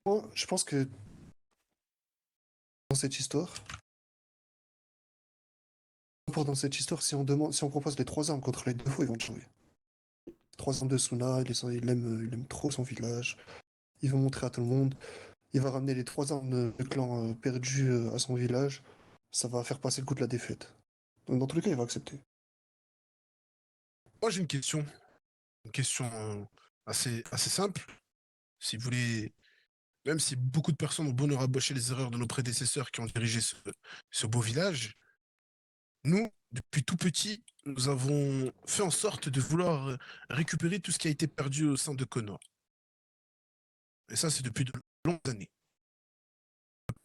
Moi, je pense que dans cette histoire, si on propose les 3 armes contre les 2 faux, ils vont te jouer. 3 armes de Suna, il aime trop son village. Il veut montrer à tout le monde. Il va ramener les 3 armes de clan perdues à son village. Ça va faire passer le coup de la défaite. Donc dans tous les cas, il va accepter. Moi j'ai une question. Une question assez simple. Si vous voulez, même si beaucoup de personnes ont beau nous rabâcher les erreurs de nos prédécesseurs qui ont dirigé ce beau village, nous, depuis tout petit, nous avons fait en sorte de vouloir récupérer tout ce qui a été perdu au sein de Konoha. Et ça, c'est depuis de longues années.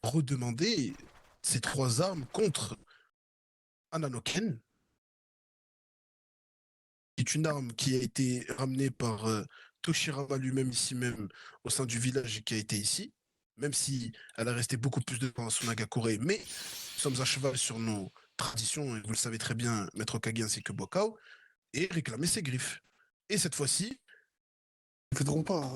Redemander ces 3 armes contre Ananoken, qui est une arme qui a été ramenée par Toshirama lui-même ici même au sein du village et qui a été ici, même si elle a resté beaucoup plus de temps à Sunagakure, mais nous sommes à cheval sur nos traditions, et vous le savez très bien, Maître Okage ainsi que Bokao, et réclamer ses griffes. Et cette fois-ci, Ils ne voudront pas,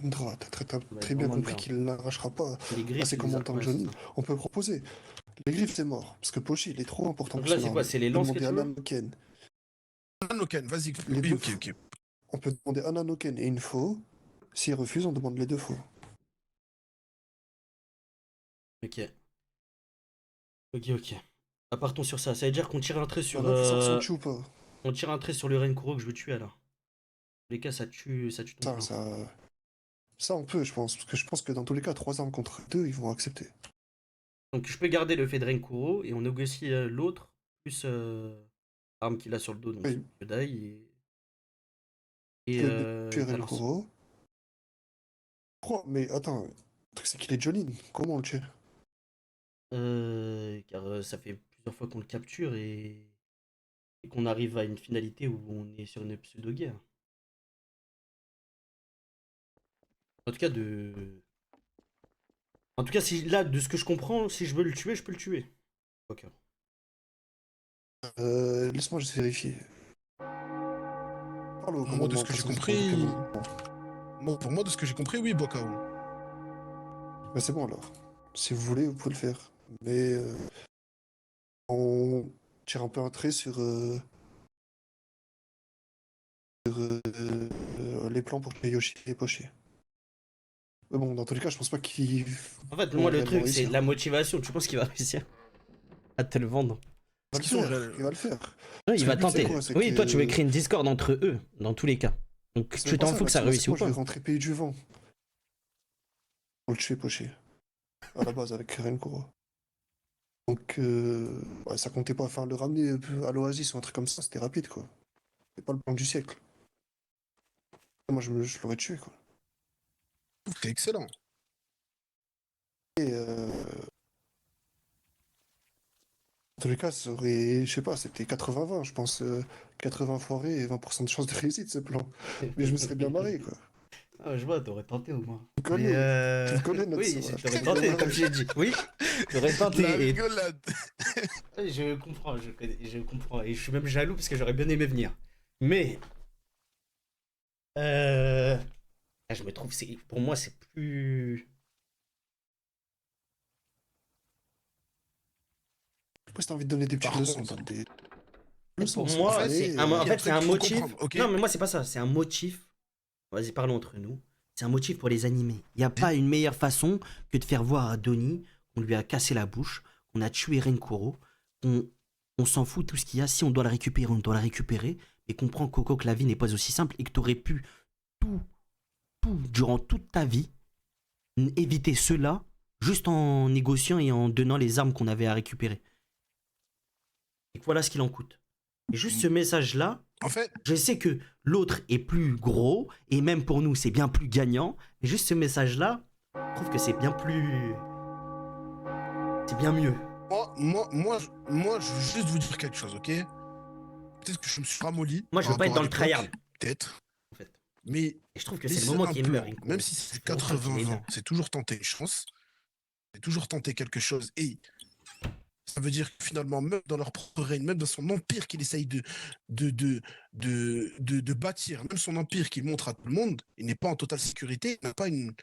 Indra. T'as très bien compris qu'il n'arrachera pas à ses commandants jaunes. On peut proposer. Les griffes, c'est mort. Parce que Pochi, il est trop important. Donc là, c'est quoi? C'est les lances que tu veux? Ananoken. Ananoken, vas-y. Ok. On peut demander Ananoken et une faux. S'ils refusent, on demande les 2 faux. Ok. Ah, partons sur ça. Ça veut dire qu'on tire un trait sur... ou pas On tire un trait sur le Renkuro que je veux tuer alors. Dans tous les cas, ça tue ton plan. Ça, on peut, je pense. Parce que je pense que dans tous les cas, 3 armes contre 2, ils vont accepter. Donc je peux garder le fait de Renkuro et on négocie l'autre, plus l'arme qu'il a sur le dos, donc Oui. Yodai Tu es Renkuro. Mais attends, le truc c'est qu'il est Jonin. Comment on le tue? Car ça fait plusieurs fois qu'on le capture et qu'on arrive à une finalité où on est sur une pseudo-guerre. En tout cas, si là, de ce que je comprends, si je veux le tuer, je peux le tuer. Ok. Laisse-moi juste vérifier. Parle au Moi, de ce commandant, que j'ai comme ça, compris. pour Pour moi, de ce que j'ai compris, oui, Bokao. Bah c'est bon alors. Si vous voulez, vous pouvez le faire. Mais on tire un peu un trait sur, les plans pour que Yoshi ait poché. Mais bon, dans tous les cas, je pense pas qu'il. En fait, moi, le truc, c'est la motivation. Tu penses qu'il va réussir à te le vendre? Il va le faire. Ouais, il va tenter. Oui, toi, tu veux que- créer une discorde entre eux, dans tous les cas. Donc, C'est tu même pas t'en fous que ça là, c'est réussisse ou moi, je pas. vais rentrer pays du vent. Pour le tuer poché. À la base, avec Renkuro. Donc, ouais, ça comptait pas. Enfin, le ramener à l'Oasis ou un truc comme ça, c'était rapide, quoi. C'est pas le plan du siècle. Moi, je l'aurais tué, quoi. C'est excellent. Et en tous les cas, ça aurait, je sais pas, c'était 80-20, je pense. 80 foirés et 20% de chance de réussite, ce plan. Mais je me serais bien marré, quoi. Ah, je vois, t'aurais tenté au moins. Tu connais, Mais, tu le connais, notre oui, sort, t'aurais là. tenté, comme j'ai dit. Oui, t'aurais tenté. La et- rigolade. Oui, je comprends, je comprends. Et je suis même jaloux parce que j'aurais bien aimé venir. Mais. Là, je me trouve, pour moi, c'est plus. Après, si t'as envie de donner des petites Par leçons, contre, donne des Pour leçons, moi, ça c'est fait, un, en y a fait, c'est un truc qu'il faut motif. comprendre, ok. Non, mais moi, c'est pas ça. C'est un motif. Vas-y, parlons entre nous. C'est un motif pour les animer. Il n'y a pas une meilleure façon que de faire voir à Donnie qu'on lui a cassé la bouche, qu'on a tué Renkuro, on s'en fout de tout ce qu'il y a. Si on doit le récupérer, on doit le récupérer. Et comprends, Coco, que la vie n'est pas aussi simple et que tu aurais pu durant toute ta vie, éviter cela juste en négociant et en donnant les armes qu'on avait à récupérer. Et voilà ce qu'il en coûte. Et juste ce message-là, En fait, je sais que l'autre est plus gros, et même pour nous, c'est bien plus gagnant. Mais juste ce message-là, je trouve que c'est bien plus... C'est bien mieux. moi, je veux juste vous dire quelque chose, ok? Peut-être que je me suis ramolli. Moi, je veux par pas être rapport dans le à l'époque, tryhard. Peut-être. En fait. Mais Et je trouve que c'est le laissez moment un qu'il peu, meurt. même si c'est Ça fait longtemps qu'il est 80 là. ans, c'est toujours tenter une chance. C'est toujours tenter quelque chose. Et ça veut dire que finalement, même dans leur propre règne, même dans son empire qu'il essaye de bâtir, même son empire qu'il montre à tout le monde, il n'est pas en totale sécurité, il n'a pas une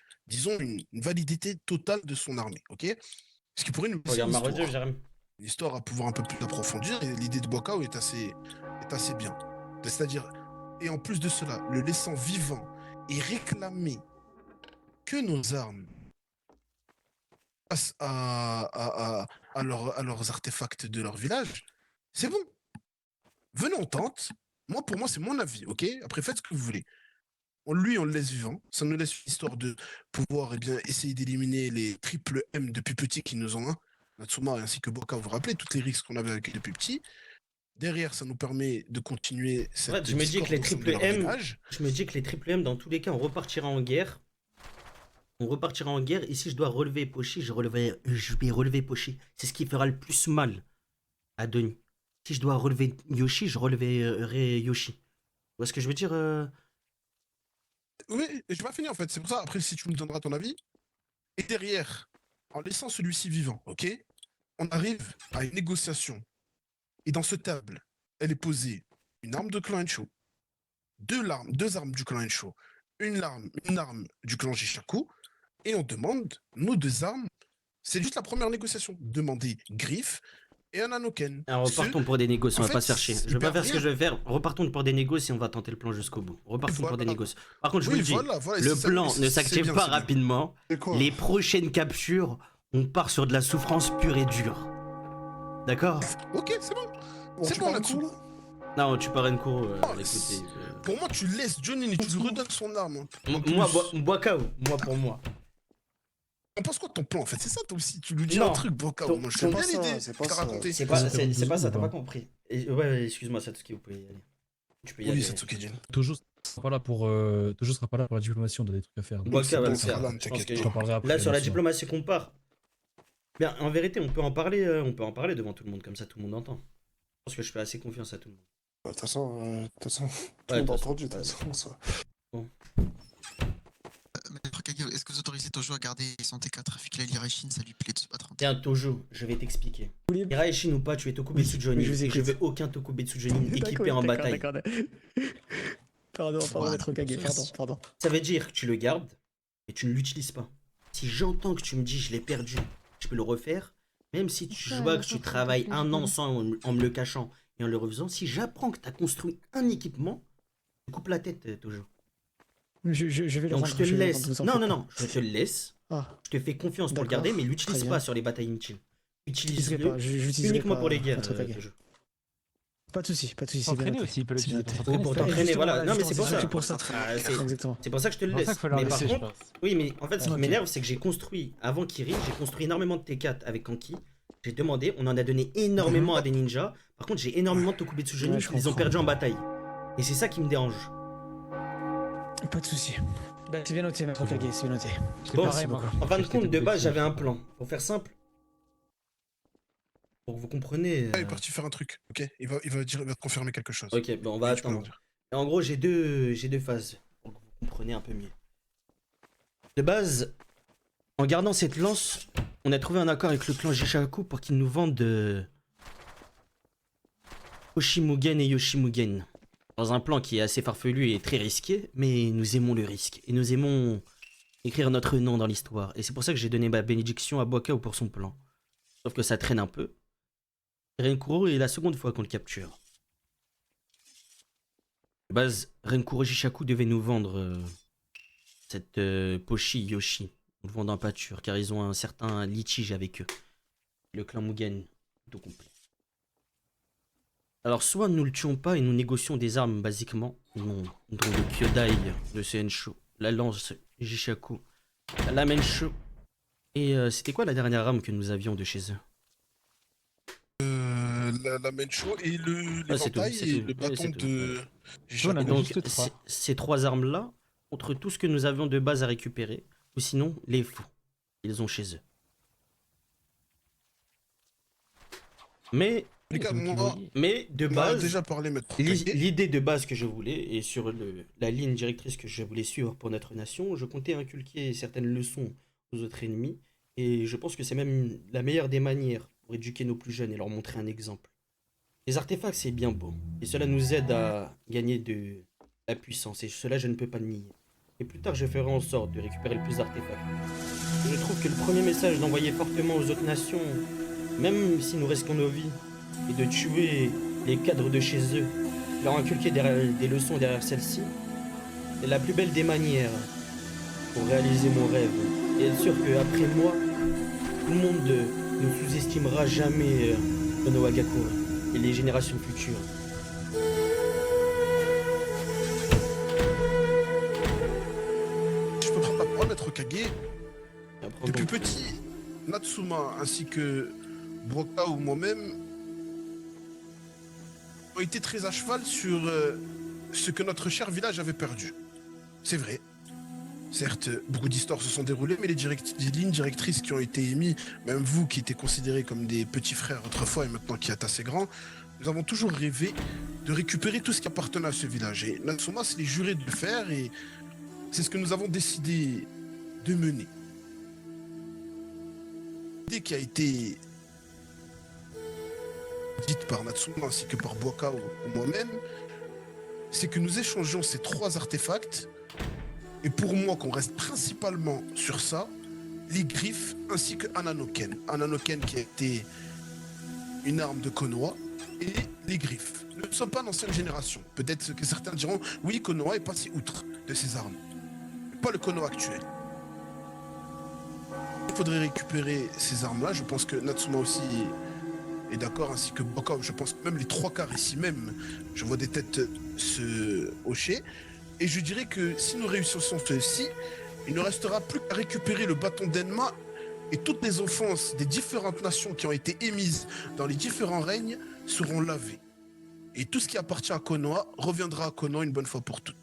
validité totale de son armée, ok? Ce qui pourrait nous laisser Regarde une Marodieu, histoire. Jérém. Une histoire à pouvoir un peu plus approfondir, et l'idée de Bokao est assez bien. C'est-à-dire, et en plus de cela, le laissant vivant et réclamer que nos armes face à leurs artefacts de leur village, c'est bon. Venez, on tente. Pour moi, c'est mon avis, ok? Après, faites ce que vous voulez. On le laisse vivant. Ça nous laisse une histoire de pouvoir essayer d'éliminer les triple M depuis petit qui nous ont un. Natsuma ainsi que Boka, vous vous rappelez, toutes les risques qu'on avait avec depuis petit. Derrière, ça nous permet de continuer En cette fait, je me dis que les discorde au sein de triple leur M, village. je me dis que les triple M, dans tous les cas, on repartira en guerre. On repartira en guerre. Et si je dois relever Pochi, je vais relever Pochi. C'est ce qui fera le plus mal à Denis. Si je dois relever Yoshi, je relèverai Yoshi. Tu vois ce que je veux dire Oui, et je vais finir en fait. C'est pour ça, après, si tu me donneras ton avis. Et derrière, en laissant celui-ci vivant, ok? On arrive à une négociation. Et dans ce table, elle est posée une arme de clan Encho, deux armes du clan Encho, une arme du clan Jishaku, et on demande nos deux armes. C'est juste la première négociation. Demander Griff et un Anoken. Alors, repartons pour des négoces, on en va pas fait, se faire chier. Je vais pas faire ce que je vais faire. Repartons pour des négoces et on va tenter le plan jusqu'au bout. Repartons pour des négoces. Par contre, je vous le dis, le plan ne s'active pas rapidement. Les prochaines captures, on part sur de la souffrance pure et dure. D'accord? Ok, c'est bon. C'est bon là-dessous. Non, tu pars Renko. Écoutez. Pour moi, tu laisses Johnny et tu lui redonnes son arme. Moi, Boakao, pour moi. On pense quoi de ton plan en fait? C'est ça toi aussi, tu lui dis Non. un truc, Bokao. Moi je sais bien l'idée que t'as raconté. C'est pas ça, t'as pas compris. Ouais, excuse-moi, Satsuki, vous pouvez y aller. Tu peux y aller. Oui, Satsuki, Jin. Toujours sera pas là pour la diplomatie, on a des trucs à faire. Boakao va le c'est faire. là, Je pense t'inquiète que- Je t'en parlerai après. Là, sur la bien sûr. diplomatie qu'on part. Bien, en vérité, on peut en parler devant tout le monde, comme ça tout le monde entend. Je pense que je fais assez confiance à tout le monde. De toute façon, tout le Ouais, monde de a toute entendu, de toute façon. Ça. Maître Kage, est-ce que vous autorisez Tojo à garder son T4 vu que la Lirachin, ça lui plaît de se battre Tiens, Tojo, je vais t'expliquer. Hiraishin ou pas, tu es Tokubetsu Jonin. oui, je vous et je écoute. veux aucun Tokubetsu Jonin équipé D'accord, en d'accord, bataille. d'accord. Pardon, maître Okage, pardon. Ça veut dire que tu le gardes et tu ne l'utilises pas. Si j'entends que tu me dis je l'ai perdu, je peux le refaire, même si je vois que tu travailles un an sans en me le cachant et en le refaisant, si j'apprends que tu as construit un équipement, je coupe la tête, Tojo. Je vais le Donc rendre. je te le vais le laisse. rendre, vous en Non, faites non, pas. non, je te le laisse. Ah. Je te fais confiance pour le D'accord, garder, mais l'utilise très pas bien. sur les batailles inutiles. J'utiliserai Utilise-le pas, j'utiliserai uniquement pas, pour les guerres, maître Okage. Tojo. Pas de soucis, c'est bien S'entraîner noté. aussi, il peut C'est bien l'utiliser noté. pour s'entraîner. Pour t'entraîner, Justement, voilà. Non, mais c'est pour ça. surtout pour ça. Ah, Exactement. c'est pour ça que je te le C'est pour laisse. ça qu'il faut leur Mais par laisser, je contre, pense. oui, mais en fait, ce qui Ok. m'énerve, c'est que j'ai construit, avant Kirin, j'ai construit énormément de T4 avec Anki. J'ai demandé, on en a donné énormément à des ninjas. Par contre, j'ai énormément de Tokubetsu Jonin Ouais, je qui les ont comprends. perdus en bataille. Et c'est ça qui me dérange. Pas de soucis. C'est bien noté, maître Okage, c'est bien noté. Bon, Merci beaucoup. en fin de compte, de base, j'avais un plan. Pour faire simple, pour que vous compreniez. Il est parti faire un truc, ok? Il va te confirmer quelque chose. Ok, bon, on va Tu peux leur attendre. dire. Et en gros, j'ai deux phases pour que vous compreniez un peu mieux. De base, en gardant cette lance, on a trouvé un accord avec le clan Jishaku pour qu'ils nous vendent Oshimugen et Yoshimugen. Dans un plan qui est assez farfelu et très risqué, mais nous aimons le risque. Et nous aimons écrire notre nom dans l'histoire. Et c'est pour ça que j'ai donné ma bénédiction à Boakao pour son plan. Sauf que ça traîne un peu. Renkuro est la seconde fois qu'on le capture. De base, Renkuro Jishaku devait nous vendre cette Poshi Yoshi. Nous le vendons en pâture, car ils ont un certain litige avec eux. Le clan Mugen, tout complet. Alors, soit nous le tuons pas et nous négocions des armes, basiquement, dont le Kyodai de Sensho, la lance Jishaku, la Lamensho. Et c'était quoi la dernière arme que nous avions de chez eux? La Mencho et c'est tout, l'éventail c'est et tout. le Ouais, bâton c'est tout. de... Donc, ces trois armes-là, contre tout ce que nous avions de base à récupérer, ou sinon, les fous. Ils ont chez eux. Mais, Les gars, moi, de on en a base, déjà parlé, maître l'idée de base que je voulais, et sur la ligne directrice que je voulais suivre pour notre nation, je comptais inculquer certaines leçons aux autres ennemis, et je pense que c'est même la meilleure des manières pour éduquer nos plus jeunes et leur montrer un exemple. Les artefacts, c'est bien beau, et cela nous aide à gagner de la puissance, et cela, je ne peux pas le nier. Et plus tard, je ferai en sorte de récupérer le plus d'artefacts. Je trouve que le premier message d'envoyer fortement aux autres nations, même si nous risquons nos vies, et de tuer les cadres de chez eux, leur inculquer des leçons derrière celles-ci, c'est la plus belle des manières pour réaliser mon rêve. Et être sûr qu'après moi, tout le monde ne sous-estimera jamais Konoha Gakure et les générations futures. Je peux prendre la parole, maître Okage. Depuis petit, Natsuma ainsi que Broka ou moi-même ont été très à cheval sur ce que notre cher village avait perdu. C'est vrai. Certes, beaucoup d'histoires se sont déroulées, mais les lignes directrices qui ont été émises, même vous qui étiez considérés comme des petits frères autrefois et maintenant qui êtes assez grands, nous avons toujours rêvé de récupérer tout ce qui appartenait à ce village. Et Natsuma s'est juré de le faire et c'est ce que nous avons décidé de mener. L'idée qui a été dite par Natsuma ainsi que par Boaka ou moi-même, c'est que nous échangions ces trois artefacts et pour moi qu'on reste principalement sur ça, les griffes ainsi que Ananoken. Ananoken qui a été une arme de Konoha et les griffes. Nous ne sommes pas d'ancienne génération. Peut-être que certains diront oui, Konoha est passé outre de ces armes. Mais pas le Konoha actuel. Il faudrait récupérer ces armes-là. Je pense que Natsuma aussi est d'accord, ainsi que Boka. Je pense que même les trois quarts ici même, je vois des têtes se hocher. Et je dirais que si nous réussissons ceci, il ne restera plus qu'à récupérer le bâton d'Enma et toutes les offenses des différentes nations qui ont été émises dans les différents règnes seront lavées. Et tout ce qui appartient à Konoha reviendra à Konoha une bonne fois pour toutes.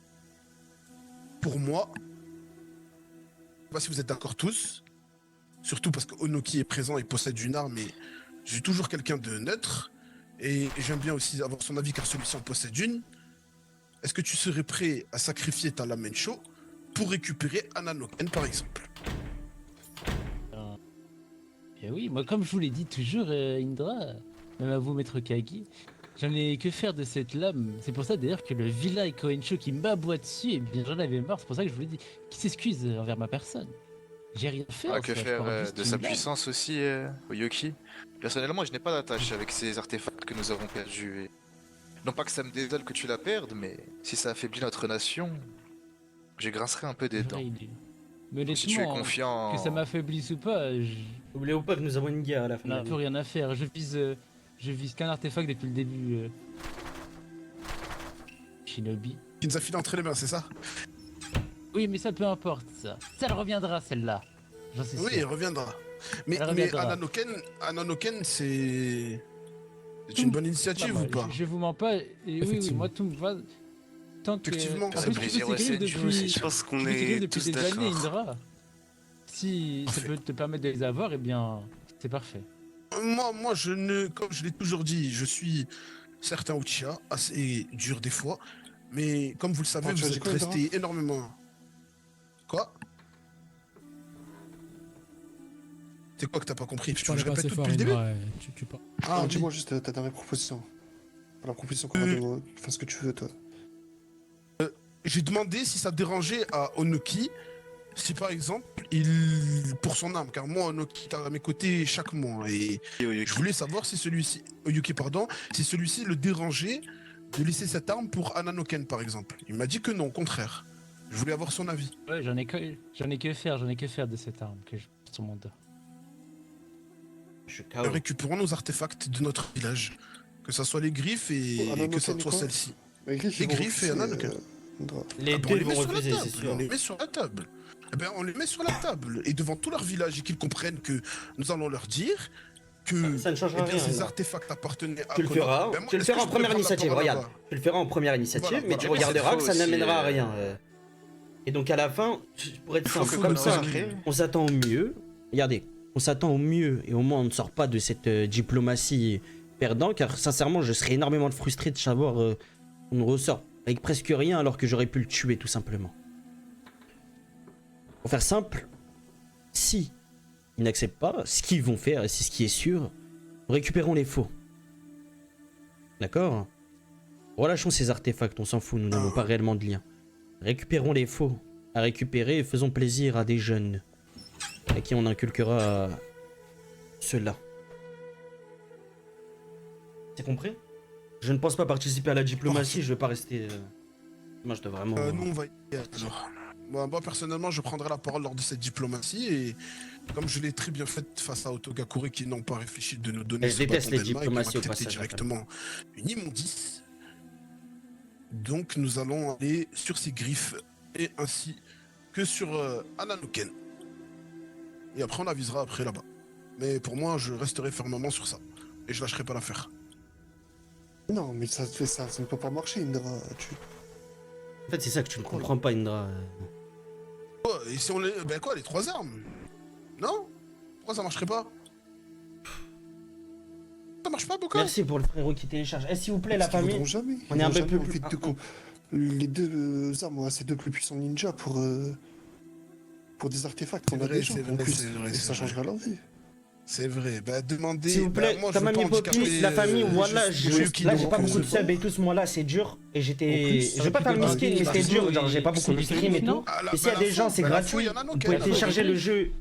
Pour moi, je ne sais pas si vous êtes d'accord tous, surtout parce que Onoki est présent et possède une arme et je suis toujours quelqu'un de neutre et j'aime bien aussi avoir son avis car celui-ci en possède une. Est-ce que tu serais prêt à sacrifier ta Lamensho pour récupérer Ananoken par exemple? Et oui, moi comme je vous l'ai dit toujours, Indra, même à vous, Maître Kagi, j'en ai que faire de cette lame. C'est pour ça d'ailleurs que le vilain Koencho qui m'aboie dessus, eh bien j'en avais marre, c'est pour ça que je vous l'ai dit, qui s'excuse envers ma personne. J'ai rien fait. en Que soi, je faire parle juste de d'une sa lame. puissance aussi, Oyoki? Personnellement, je n'ai pas d'attache avec ces artefacts que nous avons perdus. Non pas que ça me désole que tu la perdes, mais si ça affaiblit notre nation, je grincerai un peu des dents. Mais Donc, si tu es honnêtement, confiant... que ça m'affaiblisse ou pas, N'oubliez pas que nous avons une guerre à la fin. on n'a plus rien à faire. Je vise qu'un artefact depuis le début. Shinobi. Qui nous a filé entre les mains, c'est ça? Oui, mais ça peu importe ça. Ça elle reviendra celle-là. J'en suis sûr. Oui, elle reviendra. Mais Elle reviendra. Ananoken, c'est une bonne initiative ou pas? Je vous mens pas. Et oui, moi tout me va. Tant que. Effectivement, En plus, tu peux t'écrire depuis. Je pense qu'on tu peux t'écrire est depuis tous des années, d'accord. Indra. Si ça peut te permettre de les avoir, eh bien, c'est parfait. Moi, comme je l'ai toujours dit, je suis certain Uchiha, assez dur des fois, mais comme vous le savez, tu as vous dit êtes quoi, resté énormément. Quoi? C'est quoi que t'as pas compris? Tu veux que je répète tout depuis le début? Tu pas. Ah, dis-moi juste ta dernière proposition. La proposition qu'on a de... Fais ce que tu veux, toi. J'ai demandé si ça dérangeait à Onoki, si par exemple, pour son âme, car moi, Onoki est à mes côtés chaque mois, et je voulais savoir si celui-ci, Oyuki, pardon, si celui-ci le dérangeait de laisser cette arme pour Ananoken, par exemple. Il m'a dit que non, au contraire. Je voulais avoir son avis. Ouais, j'en ai que faire de cette arme que je porte sur mon dos. Récupérons nos artefacts de notre village, que ça soit les griffes et que ça soit celle-ci. Les griffes et Ananoken. Les on deux les met vont sur la refuser, table, c'est sûr. On les met sur la table. Eh ben, on les met sur la table et devant tout leur village et qu'ils comprennent que nous allons leur dire que ça ne changera rien, ces là. artefacts appartenaient à Tu le feras, Ben, moi, tu le est-ce feras que en je peux première prendre la initiative, parole regarde. là-bas Tu le feras en première initiative, Voilà, mais tu voilà. regarderas que ça aussi, n'amènera à rien. Et donc à la fin, pour être simple, comme ça, on s'attend au mieux. Regardez, on s'attend au mieux et au moins on ne sort pas de cette diplomatie perdant, car sincèrement, je serais énormément frustré de savoir qu'on ressort avec presque rien alors que j'aurais pu le tuer tout simplement. Pour faire simple, si ils n'acceptent pas, ce qu'ils vont faire, et c'est ce qui est sûr, nous récupérons les faux. D'accord? Relâchons ces artefacts, on s'en fout, nous n'avons pas réellement de lien. Récupérons les faux à récupérer et faisons plaisir à des jeunes à qui on inculquera cela. C'est compris? Je ne pense pas participer à la diplomatie, je vais pas rester... Moi je dois vraiment... nous on va y aller, alors. Moi personnellement je prendrai la parole lors de cette diplomatie et comme je l'ai très bien fait face à Otogakure qui n'ont pas réfléchi de nous donner je déteste les diplomaties au accepté passage. directement une immondice. Donc nous allons aller sur ces griffes et ainsi que sur Ananoken. Et après on avisera après là-bas. Mais pour moi je resterai fermement sur ça et je lâcherai pas l'affaire. Non, mais ça ne peut pas marcher, Indra. En fait, c'est ça que tu ne comprends pas, Indra. Quoi, et si on les... Ben quoi, les 3 armes? Non? Pourquoi ça marcherait pas? Ça marche pas, Boka? Merci pour le frérot qui télécharge. Eh, s'il vous plaît, la Parce qu'ils famille, voudront jamais. on est un peu plus... Les deux armes, c'est deux plus puissants ninjas pour des artefacts qu'on a déjà en plus. Et ça changera leur vie. C'est vrai, bah demandez... S'il vous plaît, moi, comme je veux ami pas Poppy, handicaper, la famille, voilà, juste là j'ai pas qui beaucoup de nous- subs et tout ce mois-là, c'est dur. Et j'étais... plus, Je vais pas faire le miskin, mais c'était dur, genre j'ai pas beaucoup de stream et tout. Ah, Et s'il y a des gens, c'est gratuit. Vous pouvez télécharger le jeu.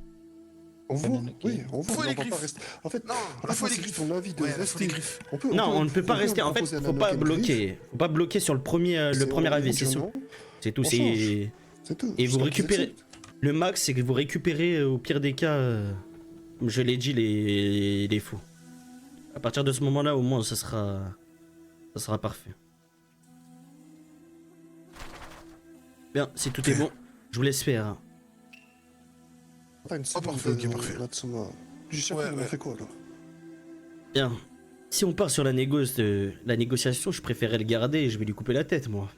On voit, oui, on voit, Faut mais les on va pas griffes. rester... En fait, Non, la faut fois, les c'est griffes. ton avis de Ouais, faut les rester... griffes. Non, on ne peut pas rester. En fait, faut pas bloquer. Faut pas bloquer sur le premier avis, c'est tout. C'est tout. C'est tout. Et vous récupérez. Le max, c'est que vous récupérez au pire des cas, comme je l'ai dit, les faux. À partir de ce moment-là, au moins, ça sera parfait. Bien, si tout est bon, je vous laisse faire. Attends, une seconde, parfait, ok, parfait. Natsuma. Du chef, on fait quoi, là? Bien. Si on part sur la négociation, je préférais le garder et je vais lui couper la tête, moi.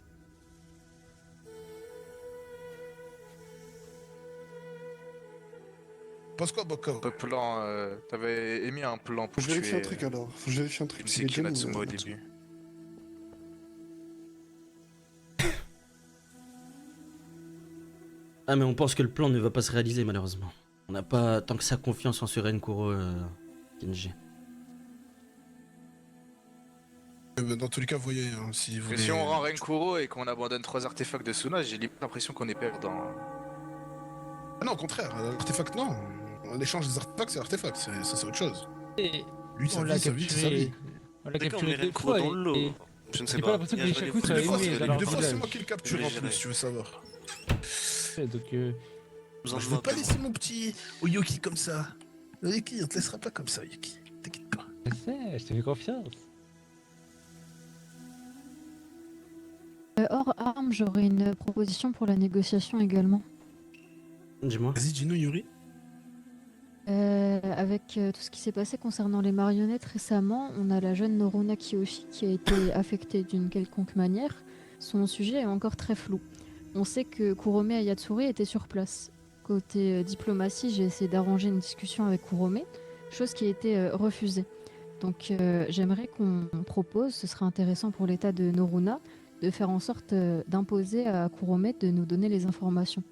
Pense quoi, Boka? Plan, t'avais émis un plan pour Faut que je vérifie un tuer truc alors. Faut que je vérifie un truc. c'est qui Natsuma au début. Ah mais on pense que le plan ne va pas se réaliser malheureusement. On n'a pas tant que ça confiance en ce Renkuro, Kenji. Dans tous les cas, vous voyez, hein, si vous Mais voulez... si on rend Renkuro et qu'on abandonne 3 artefacts de Suna, j'ai l'impression qu'on est perdant. Ah non, au contraire, l'artefact, non. L'échange des artefacts, c'est l'artefact, ça c'est autre chose. Et Lui, sa on l'a vie, sa vie, c'est sa vie. On l'a D'accord, capturé mais 2 fois dans le lot. et... Je ne sais J'ai pas l'impression que les Shaku soient aimés dans leur Des fois, c'est village. moi qui le capture en plus, tu veux savoir. Donc, Je veux pas laisser mon petit Oyoki comme ça. Oyoki, on te laissera pas comme ça, Oyoki. T'inquiète pas. je sais, je te fais confiance. Hors armes, j'aurais une proposition pour la négociation également. Dis-moi. Vas-y, dis-nous, Yuri. Avec tout ce qui s'est passé concernant les marionnettes récemment, on a la jeune Noruna Kiyoshi qui a été affectée d'une quelconque manière. Son sujet est encore très flou. On sait que Kurome Ayatsuri était sur place. Côté diplomatie, j'ai essayé d'arranger une discussion avec Kurome, chose qui a été refusée. Donc j'aimerais qu'on propose, ce serait intéressant pour l'état de Noruna, de faire en sorte d'imposer à Kurome de nous donner les informations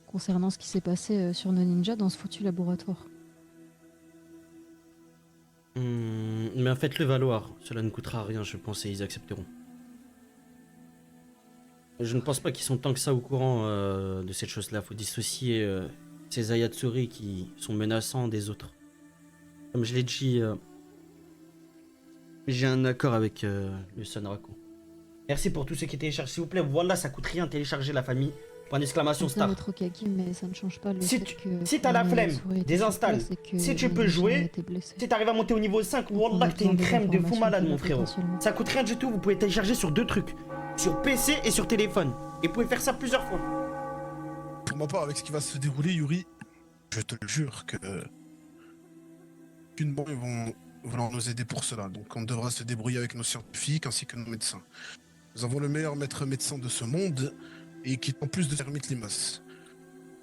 concernant ce qui s'est passé sur nos ninjas dans ce foutu laboratoire. Mais faites-le valoir, cela ne coûtera rien, je pense, et ils accepteront. Je ne pense pas qu'ils sont tant que ça au courant de cette chose-là. Faut dissocier ces Ayatsuri qui sont menaçants des autres. Comme je l'ai dit, j'ai un accord avec le Sanraku. Merci pour tous ceux qui téléchargent, s'il vous plaît. Voilà, ça coûte rien télécharger la famille. Point d'exclamation C'est star. notre Okagi, mais ça ne change pas le Si fait tu que si t'as la Kurome flemme, Ayatsuri était désinstalle. sur place et que Si tu peux Ninja a jouer, été blessé. si t'arrives à monter au niveau 5, Donc, on a wallah que t'es une besoin crème de fou d'informations malade, qui mon va frérot. potentiellement- Ça coûte rien du tout, vous pouvez télécharger sur 2 trucs. Sur PC et sur téléphone. Et vous pouvez faire ça plusieurs fois. Pour ma part, avec ce qui va se dérouler, Yuri, je te le jure que... Qu'une ils vont vouloir nous aider pour cela. Donc on devra se débrouiller avec nos scientifiques ainsi que nos médecins. Nous avons le meilleur maître médecin de ce monde et qui en plus de Termite Limas.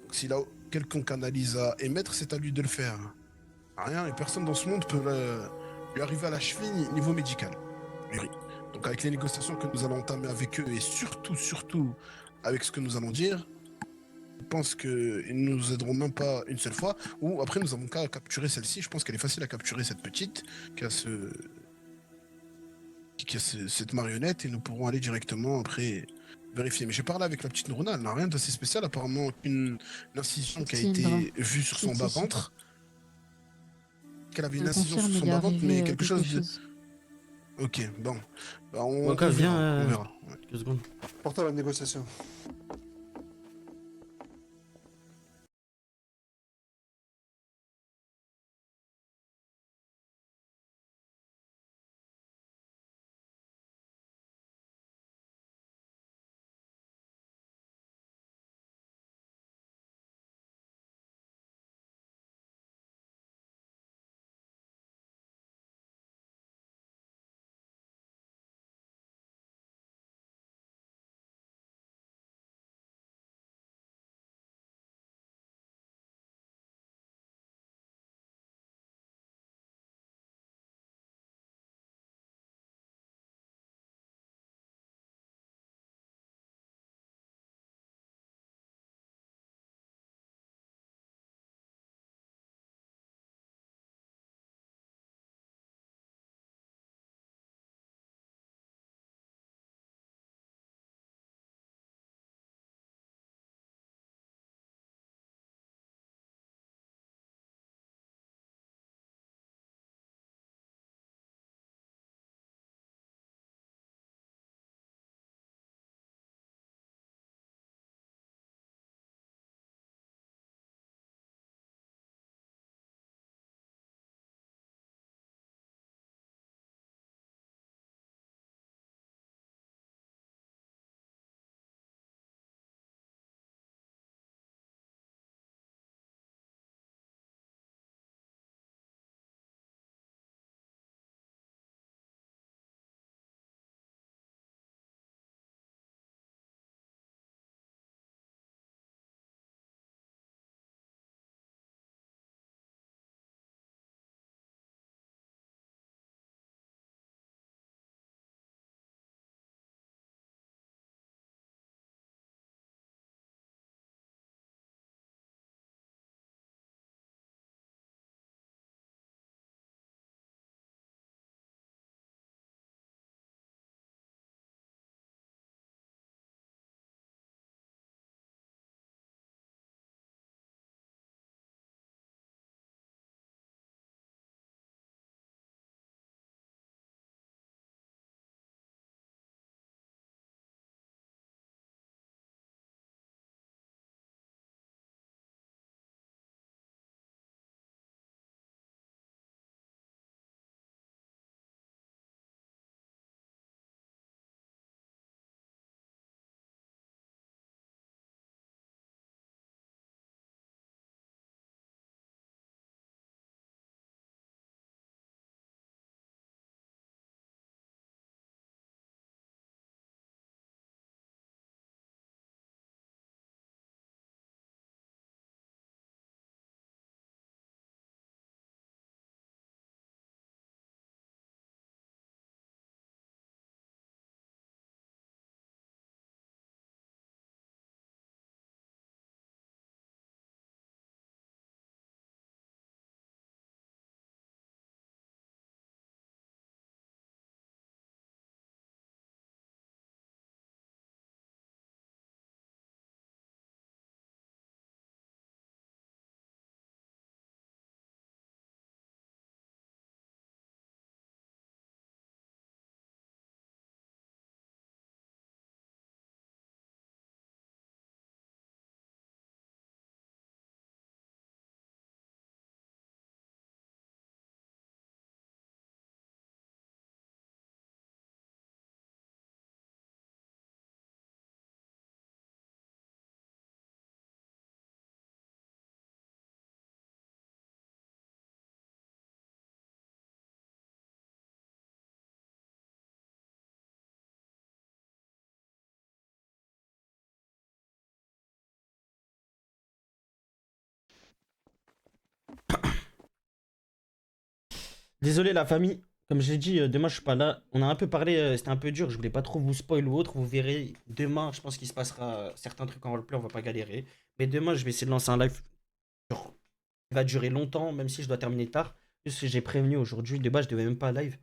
Donc s'il a quelconque analyse à émettre, c'est à lui de le faire. Rien et personne dans ce monde peut lui arriver à la cheville niveau médical. Yuri. Donc avec les négociations que nous allons entamer avec eux et surtout avec ce que nous allons dire, je pense qu'ils ne nous aideront même pas une seule fois. Ou après nous avons qu'à capturer celle-ci. Je pense qu'elle est facile à capturer, cette petite qui a cette marionnette, et nous pourrons aller directement après vérifier. Mais j'ai parlé avec la petite Noruna, elle n'a rien d'assez spécial, apparemment une incision qui a été vue sur son bas-ventre. Qu'elle avait une incision sur son bas-ventre, mais quelque chose de... Ok, bon. Bah, on verra. Deux secondes. Porte à la négociation. Désolé la famille, comme je l'ai dit, demain je suis pas là. On a un peu parlé, c'était un peu dur, je voulais pas trop vous spoil ou autre. Vous verrez, demain je pense qu'il se passera certains trucs en roleplay, on va pas galérer. Mais demain je vais essayer de lancer un live qui va durer longtemps, même si je dois terminer tard. Juste que j'ai prévenu aujourd'hui, de base je devais même pas live.